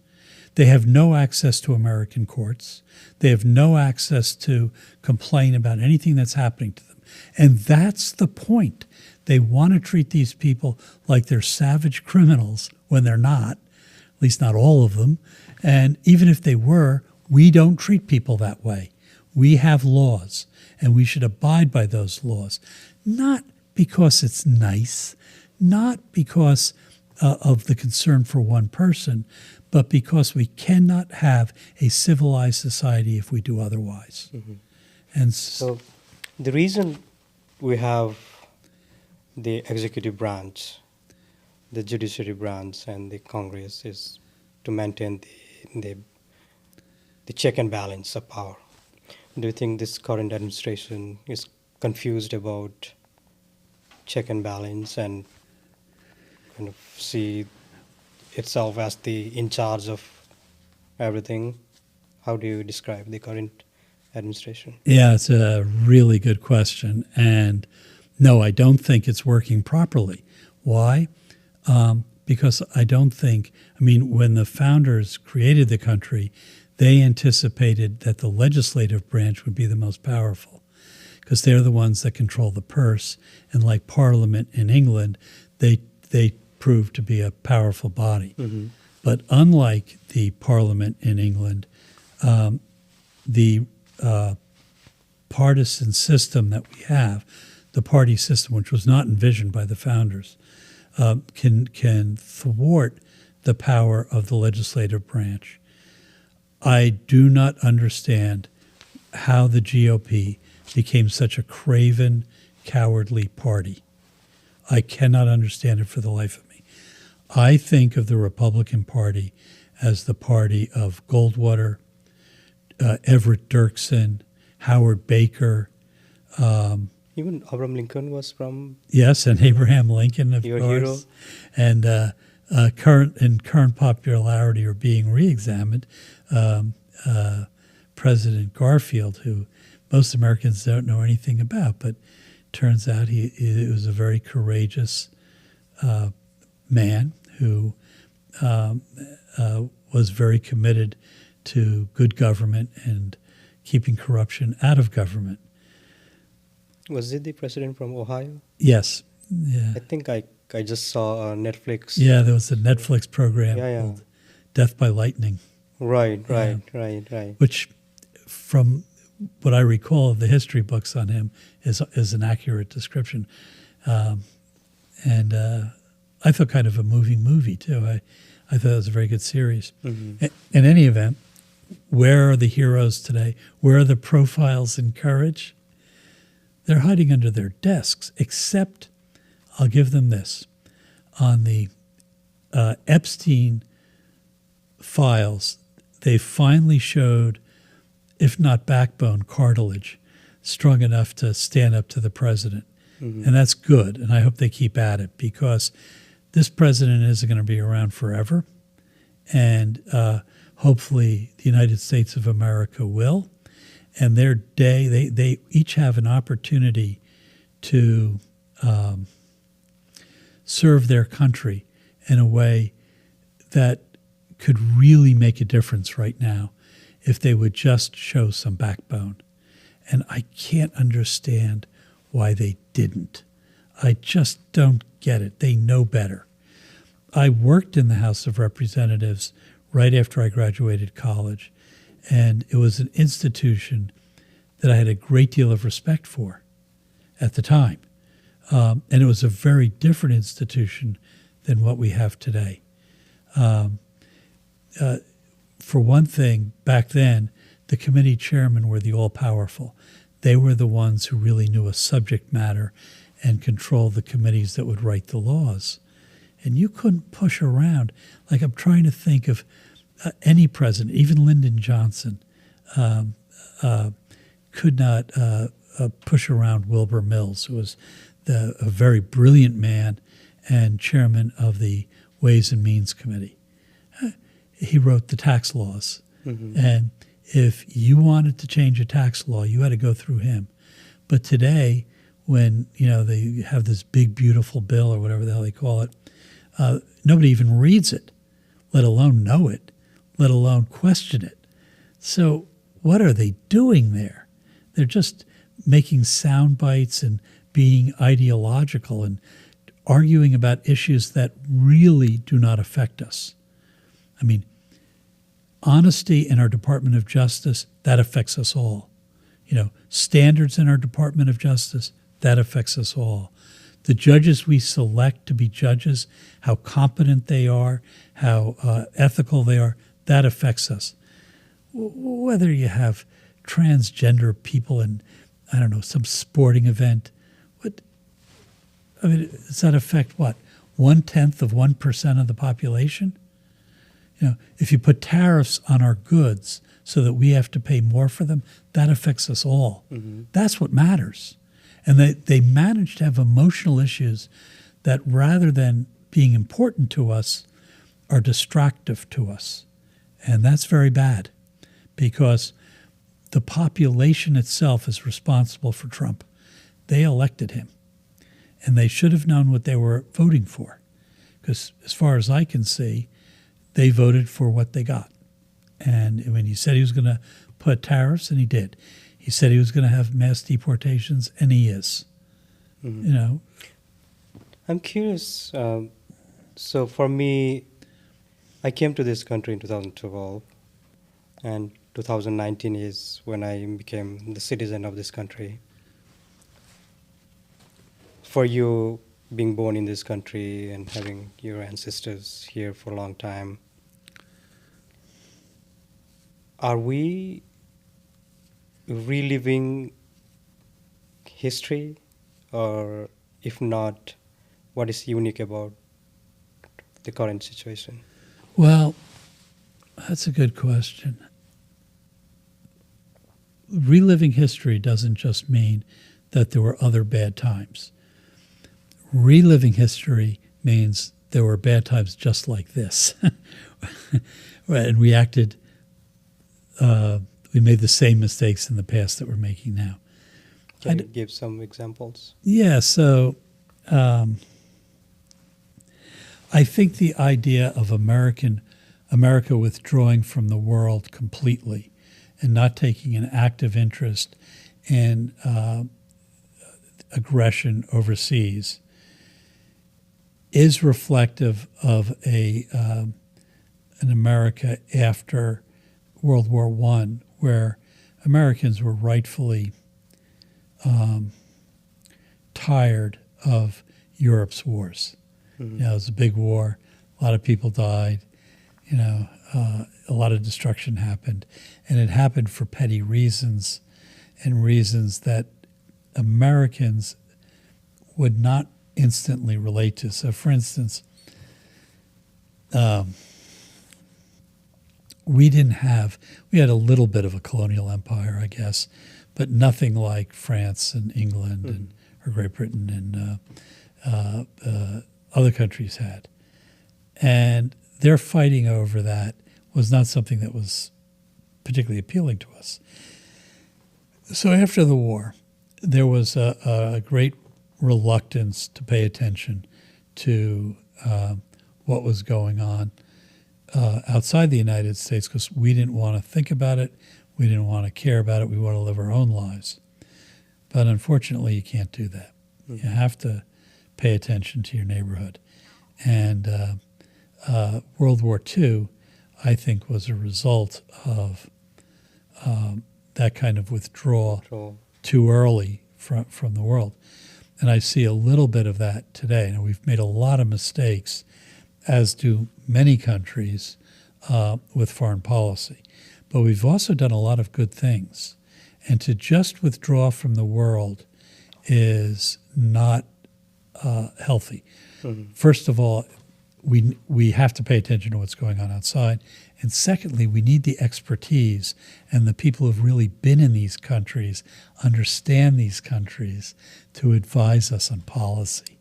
They have no access to American courts. They have no access to complain about anything that's happening to them. And that's the point. They want to treat these people like they're savage criminals when they're not, at least not all of them. And even if they were, we don't treat people that way. We have laws, and we should abide by those laws, not because it's nice, not because of the concern for one person, but because we cannot have a civilized society if we do otherwise. Mm-hmm. And so the reason we have the executive branch, the judiciary branch, and the Congress is to maintain the check and balance of power. Do you think this current administration is confused about check and balance and kind of see itself as the in charge of everything? How do you describe the current administration? Yeah, it's a really good question. And no, I don't think it's working properly. Why? Because I don't think, when the founders created the country, they anticipated that the legislative branch would be the most powerful because they're the ones that control the purse. And like Parliament in England, they proved to be a powerful body. Mm-hmm. But unlike the Parliament in England, the partisan system that we have, the party system, which was not envisioned by the founders, can thwart the power of the legislative branch. I do not understand how the GOP became such a craven, cowardly party. I cannot understand it for the life of me. I think of the Republican Party as the party of Goldwater, Everett Dirksen, Howard Baker. Even Abraham Lincoln was from... Yes, and Abraham Lincoln, of your course. Hero. And current popularity are being re-examined. President Garfield, who most Americans don't know anything about, but turns out he was a very courageous man who was very committed to good government and keeping corruption out of government. Was it the president from Ohio? Yes. Yeah. I think I just saw Netflix. Yeah, there was a Netflix program called Death by Lightning. Right. Which, from what I recall of the history books on him, is an accurate description. And I thought kind of a moving movie, too. I thought it was a very good series. Mm-hmm. In any event, where are the heroes today? Where are the profiles in courage? They're hiding under their desks, except, I'll give them this, on the Epstein files, they finally showed, if not backbone, cartilage, strong enough to stand up to the president. Mm-hmm. And that's good, and I hope they keep at it, because this president isn't going to be around forever, and hopefully the United States of America will. And their day, they each have an opportunity to serve their country in a way that could really make a difference right now if they would just show some backbone. And I can't understand why they didn't. I just don't get it. They know better. I worked in the House of Representatives right after I graduated college, and it was an institution that I had a great deal of respect for at the time. And it was a very different institution than what we have today. For one thing, back then, the committee chairmen were the all-powerful. They were the ones who really knew a subject matter and controlled the committees that would write the laws. And you couldn't push around. Like, I'm trying to think of any president, even Lyndon Johnson, could not push around Wilbur Mills, who was a very brilliant man and chairman of the Ways and Means Committee. He wrote the tax laws. Mm-hmm. And if you wanted to change a tax law, you had to go through him. But today, when they have this big, beautiful bill or whatever the hell they call it, nobody even reads it, let alone know it, let alone question it. So what are they doing there? They're just making sound bites and being ideological and arguing about issues that really do not affect us. I mean, honesty in our Department of Justice, that affects us all. Standards in our Department of Justice, that affects us all. The judges we select to be judges, how competent they are, how ethical they are, that affects us. Whether you have transgender people in, I don't know, some sporting event, does that affect what? 0.1% of the population? If you put tariffs on our goods so that we have to pay more for them, that affects us all. Mm-hmm. That's what matters. And they manage to have emotional issues that, rather than being important to us, are distractive to us. And that's very bad, because the population itself is responsible for Trump. They elected him, and they should have known what they were voting for, because as far as I can see, they voted for what they got. And when he said he was going to put tariffs, and he did. He said he was going to have mass deportations, and he is. Mm-hmm. I'm curious. So for me, I came to this country in 2012, and 2019 is when I became the citizen of this country. For you, being born in this country and having your ancestors here for a long time, are we reliving history? Or if not, what is unique about the current situation? Well, that's a good question. Reliving history doesn't just mean that there were other bad times. Reliving history means there were bad times just like this. And we made the same mistakes in the past that we're making now. Can you give some examples? Yeah, so I think the idea of America withdrawing from the world completely and not taking an active interest in aggression overseas is reflective of an America after World War I, where Americans were rightfully tired of Europe's wars. Mm-hmm. It was a big war. A lot of people died. A lot of destruction happened. And it happened for petty reasons, and reasons that Americans would not instantly relate to. So, for instance, we had a little bit of a colonial empire, I guess, but nothing like France and England or Great Britain and other countries had. And their fighting over that was not something that was particularly appealing to us. So after the war, there was a great reluctance to pay attention to what was going on outside the United States because we didn't want to think about it, we didn't want to care about it, we want to live our own lives. But unfortunately, you can't do that. You have to pay attention to your neighborhood. And World War II, I think, was a result of that kind of withdrawal So, too early from the world. And I see a little bit of that today. Now, we've made a lot of mistakes, as do many countries, with foreign policy. But we've also done a lot of good things. And to just withdraw from the world is not healthy. First of all, we have to pay attention to what's going on outside. And secondly, we need the expertise and the people who've really been in these countries, understand these countries, to advise us on policy.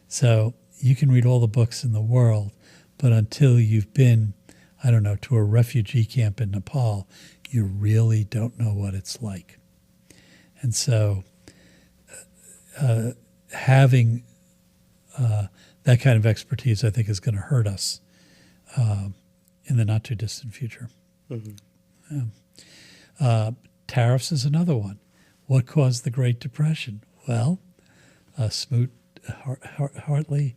So you can read all the books in the world, but until you've been, I don't know, to a refugee camp in Nepal, you really don't know what it's like. And so having that kind of expertise, I think, is going to hurt us in the not too distant future. Tariffs is another one. What caused the Great Depression? Well, Smoot Hartley,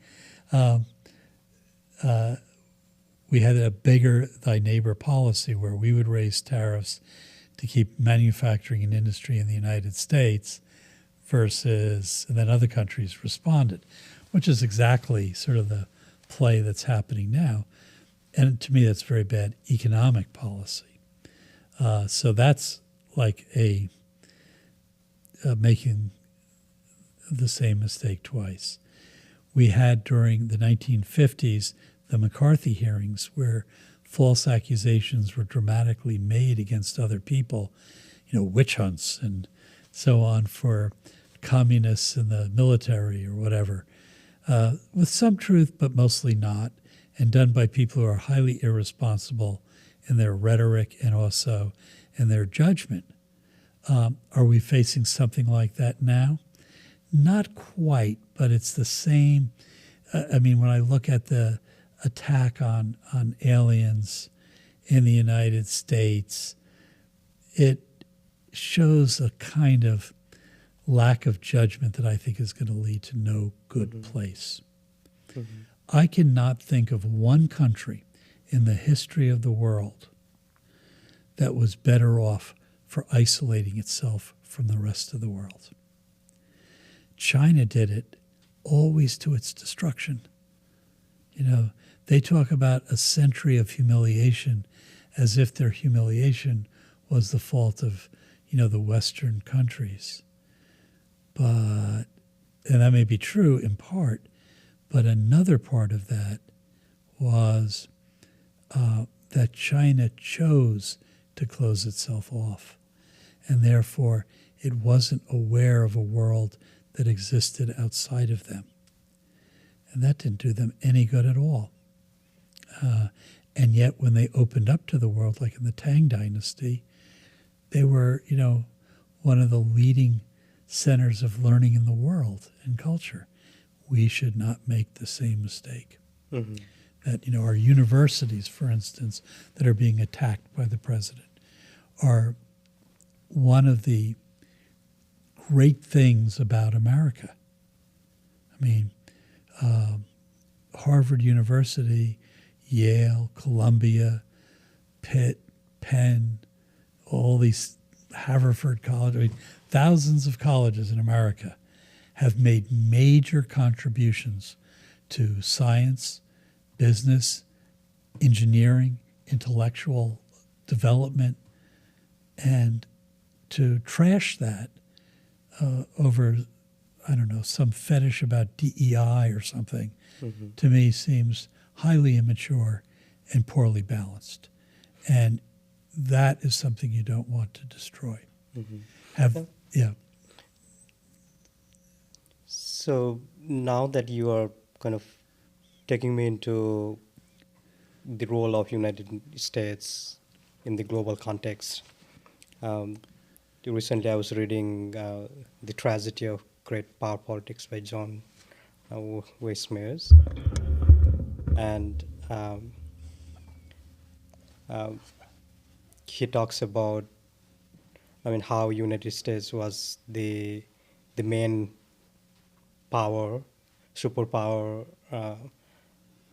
we had a bigger thy neighbor policy where we would raise tariffs to keep manufacturing and industry in the United States versus, and then other countries responded, which is exactly sort of the play that's happening now. And to me, that's very bad economic policy. So that's like making the same mistake twice. We had during the 1950s the McCarthy hearings where false accusations were dramatically made against other people, witch hunts and so on for communists in the military or whatever, with some truth but mostly not, and done by people who are highly irresponsible in their rhetoric and also in their judgment. Are we facing something like that now? Not quite, but it's the same. When I look at the attack on aliens in the United States, it shows a kind of lack of judgment that I think is going to lead to no good place. I cannot think of one country in the history of the world that was better off for isolating itself from the rest of the world. China did it always to its destruction. They talk about a century of humiliation as if their humiliation was the fault of, the Western countries. And that may be true in part, but another part of that was that China chose to close itself off. And therefore, it wasn't aware of a world that existed outside of them. And that didn't do them any good at all. And yet, when they opened up to the world, like in the Tang Dynasty, they were, one of the leading centers of learning in the world and culture. We should not make the same mistake. That, our universities, for instance, that are being attacked by the president are one of the great things about America. Harvard University, Yale, Columbia, Pitt, Penn, all these, Haverford College, thousands of colleges in America have made major contributions to science, business, engineering, intellectual development, and to trash that over, some fetish about DEI or something, to me seems highly immature and poorly balanced. And that is something you don't want to destroy. So now that you are kind of taking me into the role of United States in the global context, recently I was reading The Tragedy of Great Power Politics by John Weissmuller. And Um, he talks about, I mean, how United States was the main power, superpower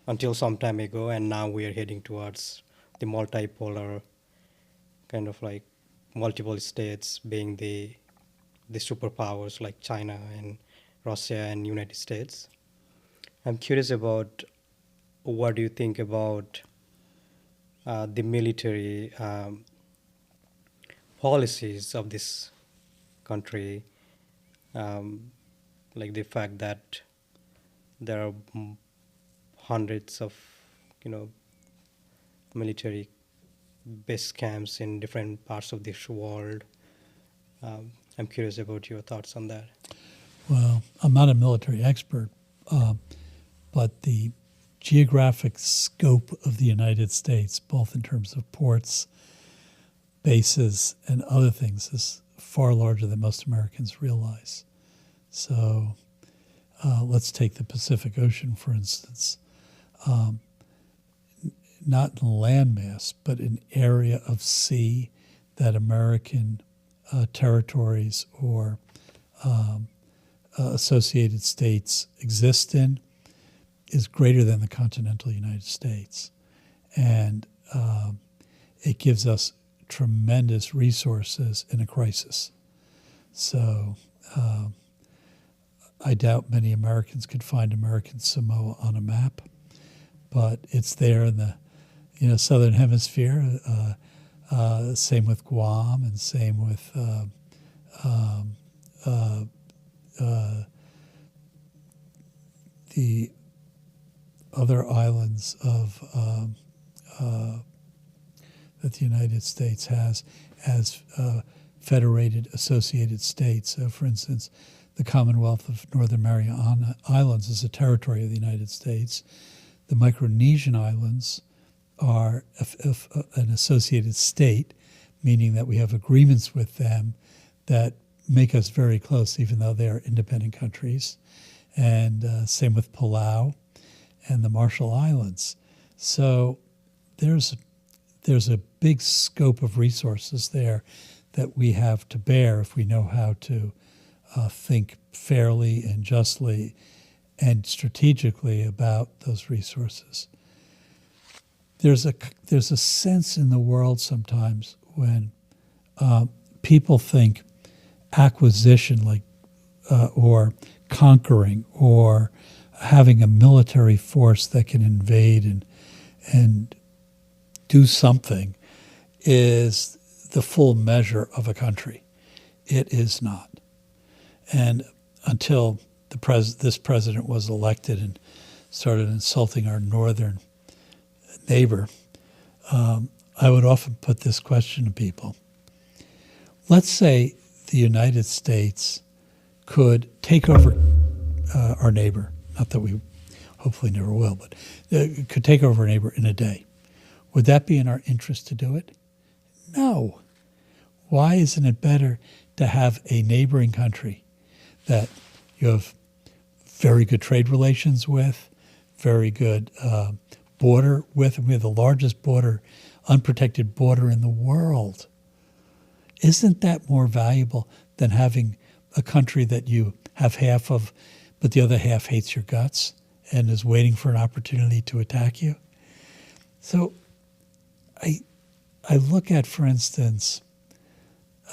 until some time ago, and now we are heading towards the multipolar kind of like multiple states being the superpowers like China and Russia and United States. I'm curious about what do you think about the military policies of this country, um, like the fact that there are hundreds of, you know, military base camps in different parts of this world. I'm curious about your thoughts on that. Well, I'm not a military expert, but the geographic scope of the United States, both in terms of ports, bases, and other things, is far larger than most Americans realize. So let's take the Pacific Ocean, for instance. Not in landmass, but an area of sea that American territories or associated states exist in is greater than the continental United States. And it gives us tremendous resources in a crisis. So I doubt many Americans could find American Samoa on a map, but it's there in the southern hemisphere. Same with Guam, and same with the other islands of that the United States has as federated associated states. So, for instance, the Commonwealth of Northern Mariana Islands is a territory of the United States. The Micronesian Islands are an associated state, meaning that we have agreements with them that make us very close, even though they are independent countries. And same with Palau and the Marshall Islands. So there's a big scope of resources there that we have to bear if we know how to think fairly and justly and strategically about those resources. There's a sense in the world sometimes when people think acquisition, like or conquering, or having a military force that can invade and do something, is the full measure of a country. It is not. And until this president was elected and started insulting our northern neighbor, I would often put this question to people. Let's say the United States could take over our neighbor, not that we hopefully never will, but could take over our neighbor in a day. Would that be in our interest to do it? No. Why isn't it better to have a neighboring country that you have very good trade relations with, very good border with, and we have the largest border, unprotected border in the world? Isn't that more valuable than having a country that you have half of, but the other half hates your guts and is waiting for an opportunity to attack you? So I look at, for instance,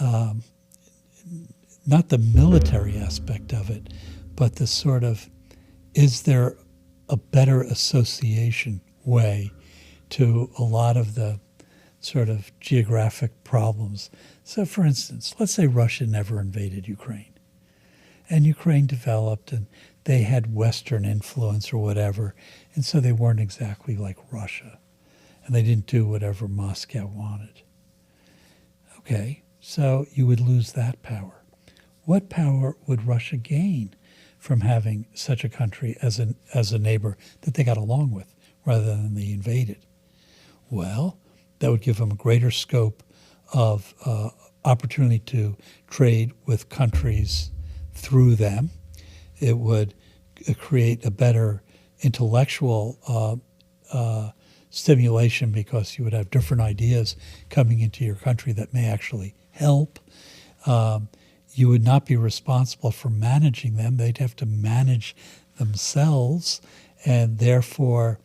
not the military aspect of it, but the sort of, is there a better association way to a lot of the sort of geographic problems? So, for instance, let's say Russia never invaded Ukraine, and Ukraine developed, and they had Western influence or whatever, and so they weren't exactly like Russia, and they didn't do whatever Moscow wanted. Okay, so you would lose that power. What power would Russia gain from having such a country as a neighbor that they got along with rather than they invaded? Well, that would give them a greater scope of opportunity to trade with countries through them. It would create a better intellectual stimulation because you would have different ideas coming into your country that may actually help. You would not be responsible for managing them. They'd have to manage themselves, and therefore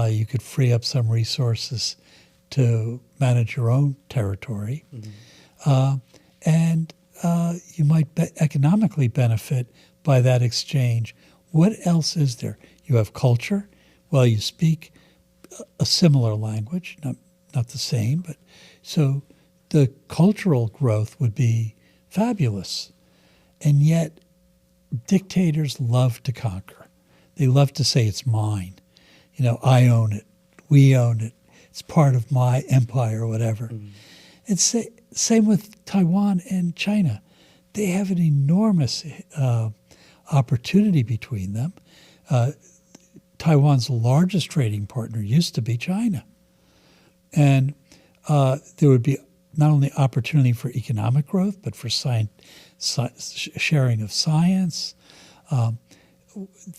you could free up some resources to manage your own territory. And you might economically benefit by that exchange. What else is there? You have culture. Well, you speak a similar language, not the same, but so the cultural growth would be fabulous. And yet dictators love to conquer. They love to say it's mine. You know, I own it. We own it. It's part of my empire or whatever. It's same with Taiwan and China. They have an enormous opportunity between them. Taiwan's largest trading partner used to be China. And there would be not only opportunity for economic growth, but for sharing of science.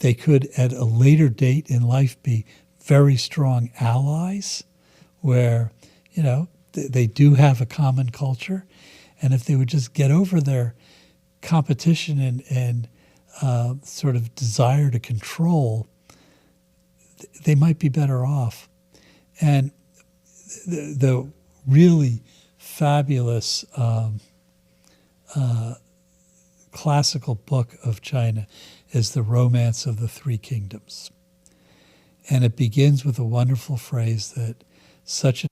They could, at a later date in life, be very strong allies where, you know, they do have a common culture. And if they would just get over their competition and sort of desire to control, they might be better off. And the really fabulous classical book of China is The Romance of the Three Kingdoms. And it begins with a wonderful phrase that such a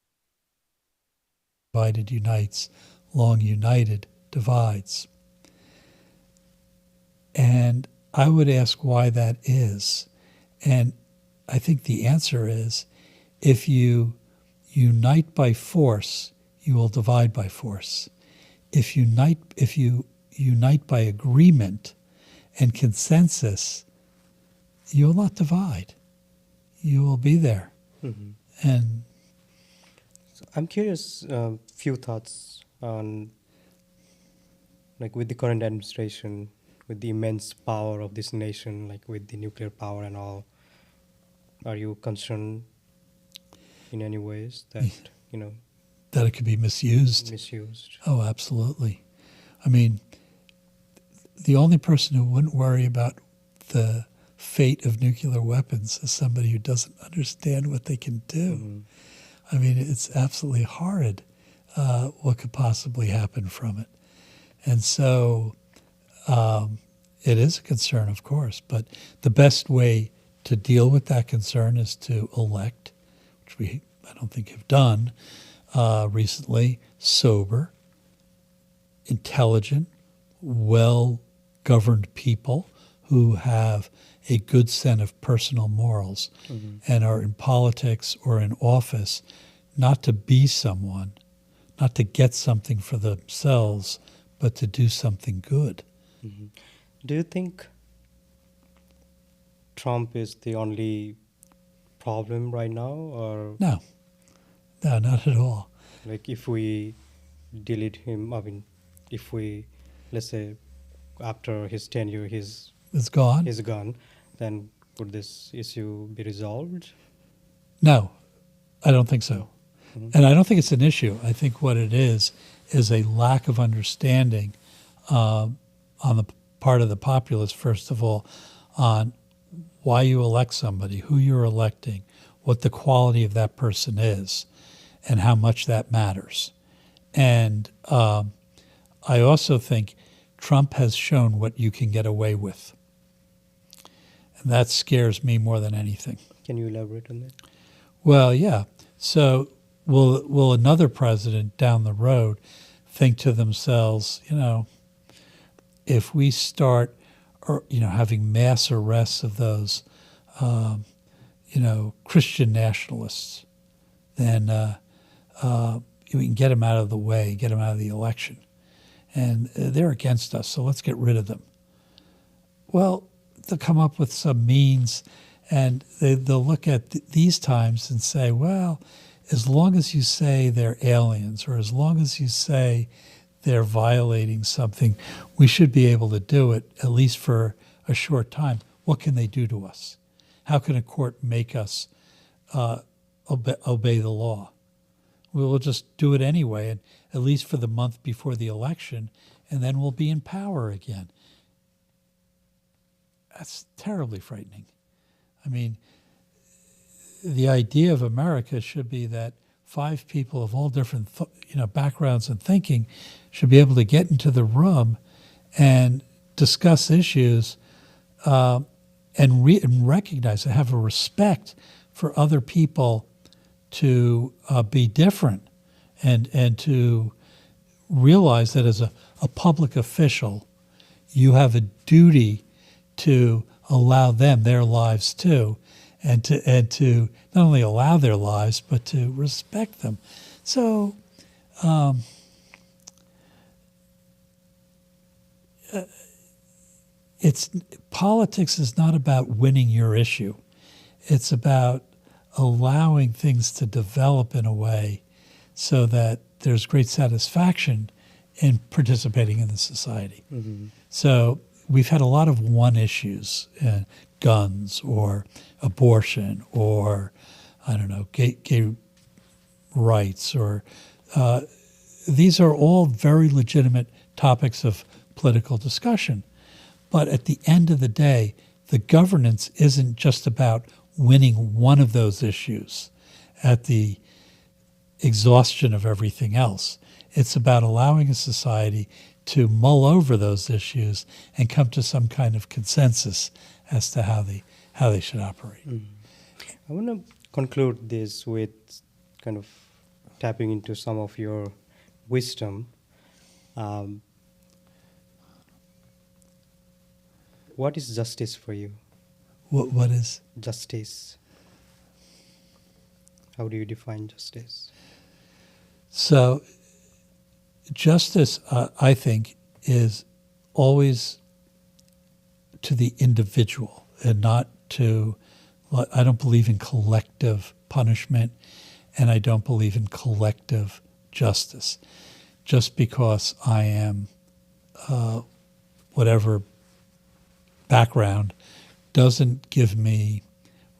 divided unites, long united divides. And I would ask why that is. And I think the answer is, if you unite by force, you will divide by force. If you unite by agreement and consensus, you will not divide. You will be there. And so I'm curious, few thoughts on, like, with the current administration, with the immense power of this nation, like with the nuclear power and all. Are you concerned in any ways that, you know, that it could be misused? Oh, absolutely. I mean, the only person who wouldn't worry about the fate of nuclear weapons is somebody who doesn't understand what they can do. I mean, it's absolutely horrid what could possibly happen from it. And so it is a concern, of course, but the best way to deal with that concern is to elect, which I don't think have done recently, sober, intelligent, well-governed people who have a good sense of personal morals and are in politics or in office not to be someone, not to get something for themselves, but to do something good. Do you think Trump is the only problem right now, or No, not at all. like if we delete him, I mean, if we, let's say, after his tenure, he's gone? then would this issue be resolved? No, I don't think so. And I don't think it's an issue. I think what it is a lack of understanding on the part of the populace, first of all, on why you elect somebody, who you're electing, what the quality of that person is, and how much that matters. And I also think Trump has shown what you can get away with. And that scares me more than anything. Can you elaborate on that? Well, yeah. So will another president down the road think to themselves, you know, if we start, having mass arrests of those, Christian nationalists, then we can get them out of the way, get them out of the election. And they're against us, so let's get rid of them. Well, they'll come up with some means, and they'll look at these times and say, well, as long as you say they're aliens, or as long as you say they're violating something, we should be able to do it, at least for a short time. What can they do to us? How can a court make us obey the law. We will just do it anyway, and at least for the month before the election, and then we'll be in power again. That's terribly frightening. I mean, the idea of America should be that 5 people of all different backgrounds and thinking should be able to get into the room and discuss issues and recognize and have a respect for other people to be different and to realize that as a public official, you have a duty to allow them their lives too, and to not only allow their lives but to respect them. So politics is not about winning your issue. It's about allowing things to develop in a way so that there's great satisfaction in participating in the society. Mm-hmm. So we've had a lot of one issues, guns or abortion or, I don't know, gay rights, or these are all very legitimate topics of political discussion. But at the end of the day, the governance isn't just about winning one of those issues at the exhaustion of everything else. It's about allowing a society to mull over those issues and come to some kind of consensus as to how they should operate. I want to conclude this with kind of tapping into some of your wisdom. What is justice for you? What is justice? How do you define justice? So justice, I think, is always to the individual and not to, I don't believe in collective punishment, and I don't believe in collective justice. Just because I am whatever background doesn't give me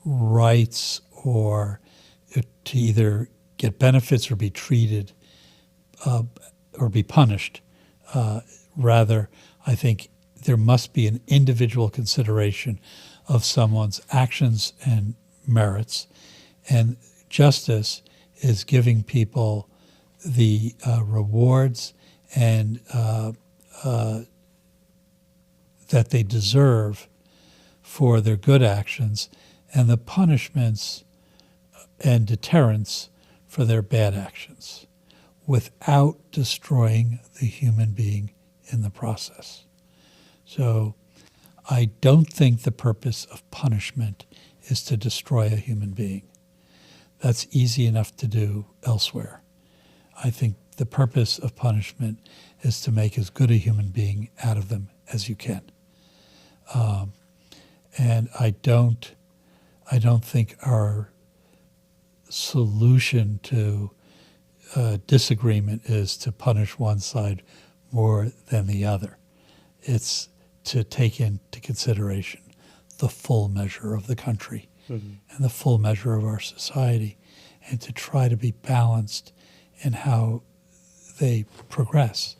rights or to either get benefits or be treated or be punished. Rather, I think there must be an individual consideration of someone's actions and merits, and justice is giving people the rewards and that they deserve for their good actions, and the punishments and deterrents for their bad actions, without destroying the human being in the process. So I don't think the purpose of punishment is to destroy a human being. That's easy enough to do elsewhere. I think the purpose of punishment is to make as good a human being out of them as you can. And I don't think our solution to disagreement is to punish one side more than the other. It's to take into consideration the full measure of the country and the full measure of our society, and to try to be balanced in how they progress.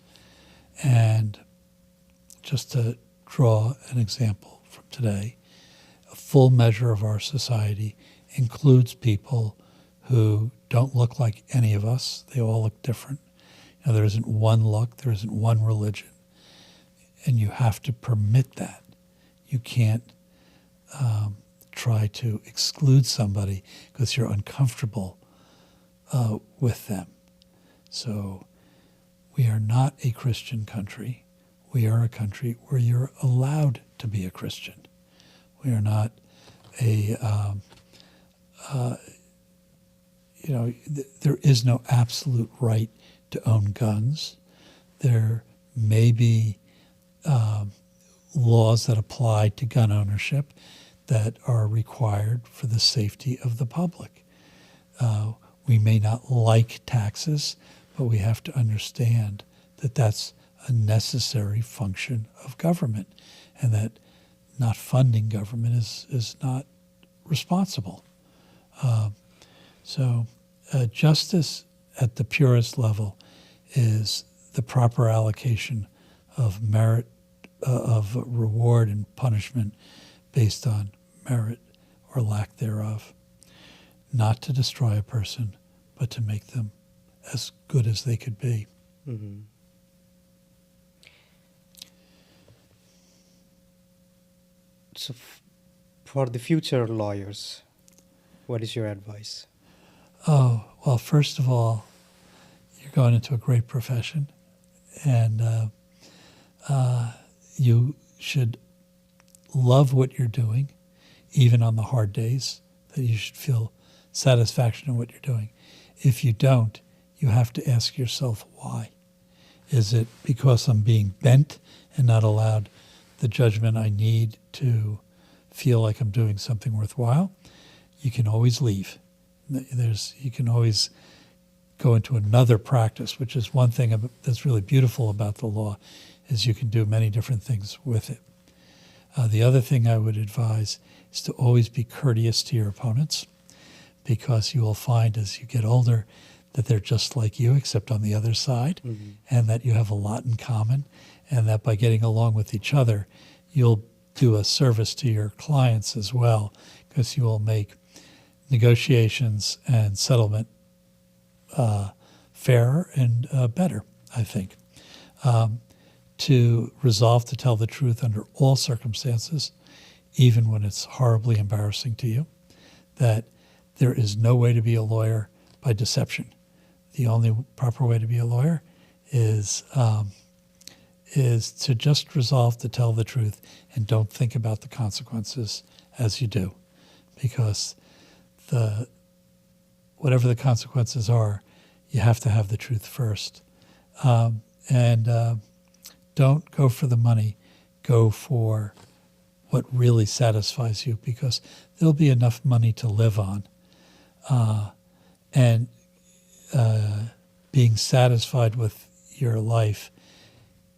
And just to draw an example from today, a full measure of our society includes people who don't look like any of us. They all look different. You know, there isn't one look, there isn't one religion. And you have to permit that. You can't try to exclude somebody because you're uncomfortable with them. So we are not a Christian country. We are a country where you're allowed to be a Christian. We are not there is no absolute right to own guns. There may be laws that apply to gun ownership that are required for the safety of the public. We may not like taxes, but we have to understand that that's a necessary function of government, and that not funding government is not responsible. So justice at the purest level is the proper allocation of merit, of reward and punishment based on merit or lack thereof. Not to destroy a person, but to make them as good as they could be. Mm-hmm. So, for the future lawyers, what is your advice? Oh, well, first of all, you're going into a great profession, and you should love what you're doing, even on the hard days, that you should feel satisfaction in what you're doing. If you don't, you have to ask yourself why. Is it because I'm being bent and not allowed the judgment I need to feel like I'm doing something worthwhile? You can always leave. You can always go into another practice, which is one thing that's really beautiful about the law, is you can do many different things with it. The other thing I would advise is to always be courteous to your opponents, because you will find as you get older that they're just like you, except on the other side, Mm-hmm. and that you have a lot in common, and that by getting along with each other, you'll do a service to your clients as well, because you will make negotiations and settlement fairer and better, I think. To resolve to tell the truth under all circumstances, even when it's horribly embarrassing to you, that there is no way to be a lawyer by deception. The only proper way to be a lawyer is to just resolve to tell the truth and don't think about the consequences as you do, because whatever the consequences are, you have to have the truth first. Don't go for the money. Go for what really satisfies you, because there'll be enough money to live on. Being satisfied with your life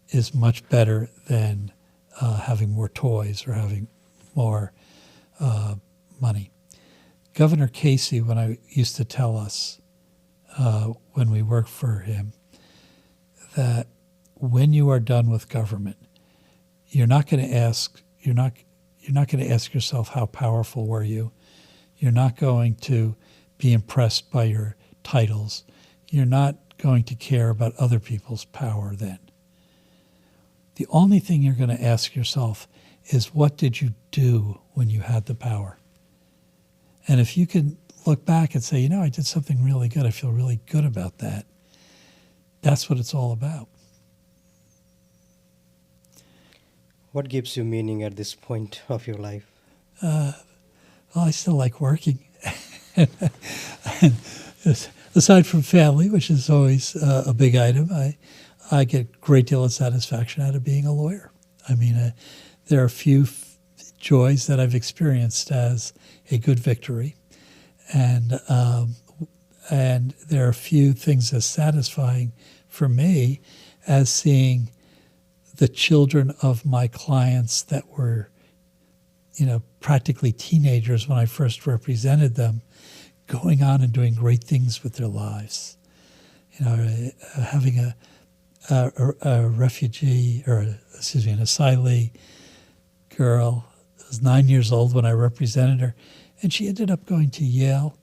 is much better than having more toys or having more money. Governor Casey, when I used to tell us when we worked for him, that when you are done with government, you're not going to ask yourself how powerful were you. You're not going to be impressed by your titles. You're not going to care about other people's power then. The only thing you're going to ask yourself is, what did you do when you had the power? And if you can look back and say, I did something really good, I feel really good about that, that's what it's all about. What gives you meaning at this point of your life? Well, I still like working. And aside from family, which is always a big item, I get a great deal of satisfaction out of being a lawyer. I mean, there are few joys that I've experienced as a good victory, and there are few things as satisfying for me as seeing the children of my clients that were, practically teenagers when I first represented them, going on and doing great things with their lives. Having a refugee, an asylee girl who was 9 years old when I represented her, and she ended up going to Yale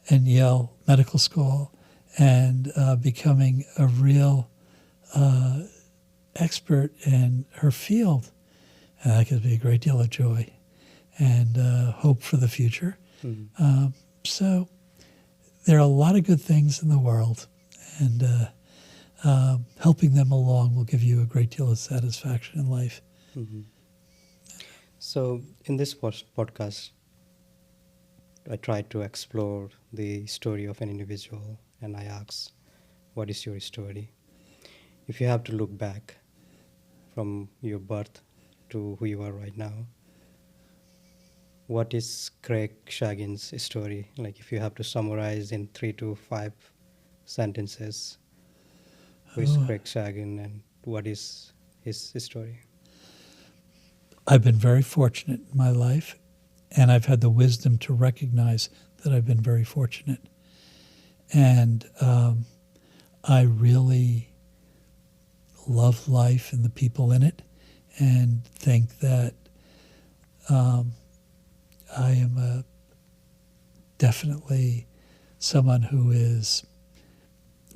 and Yale Medical School and becoming a real expert in her field. And that gives me a great deal of joy and hope for the future. Mm-hmm. So there are a lot of good things in the world, and helping them along will give you a great deal of satisfaction in life. Mm-hmm. So in this podcast, I try to explore the story of an individual, and I ask, what is your story? If you have to look back from your birth to who you are right now, what is Craig Shagin's story? Like, if you have to summarize in 3 to 5 sentences, who is Craig Shagin and what is his story? I've been very fortunate in my life, and I've had the wisdom to recognize that I've been very fortunate. And I really love life and the people in it, and think that I am definitely someone who is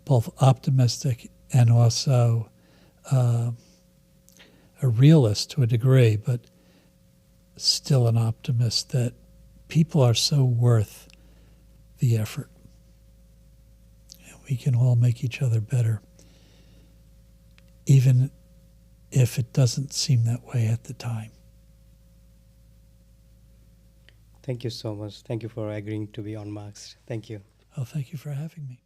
both optimistic and also a realist to a degree, but still an optimist, that people are so worth the effort. And we can all make each other better, even if it doesn't seem that way at the time. Thank you so much. Thank you for agreeing to be unmasked. Thank you. Oh, thank you for having me.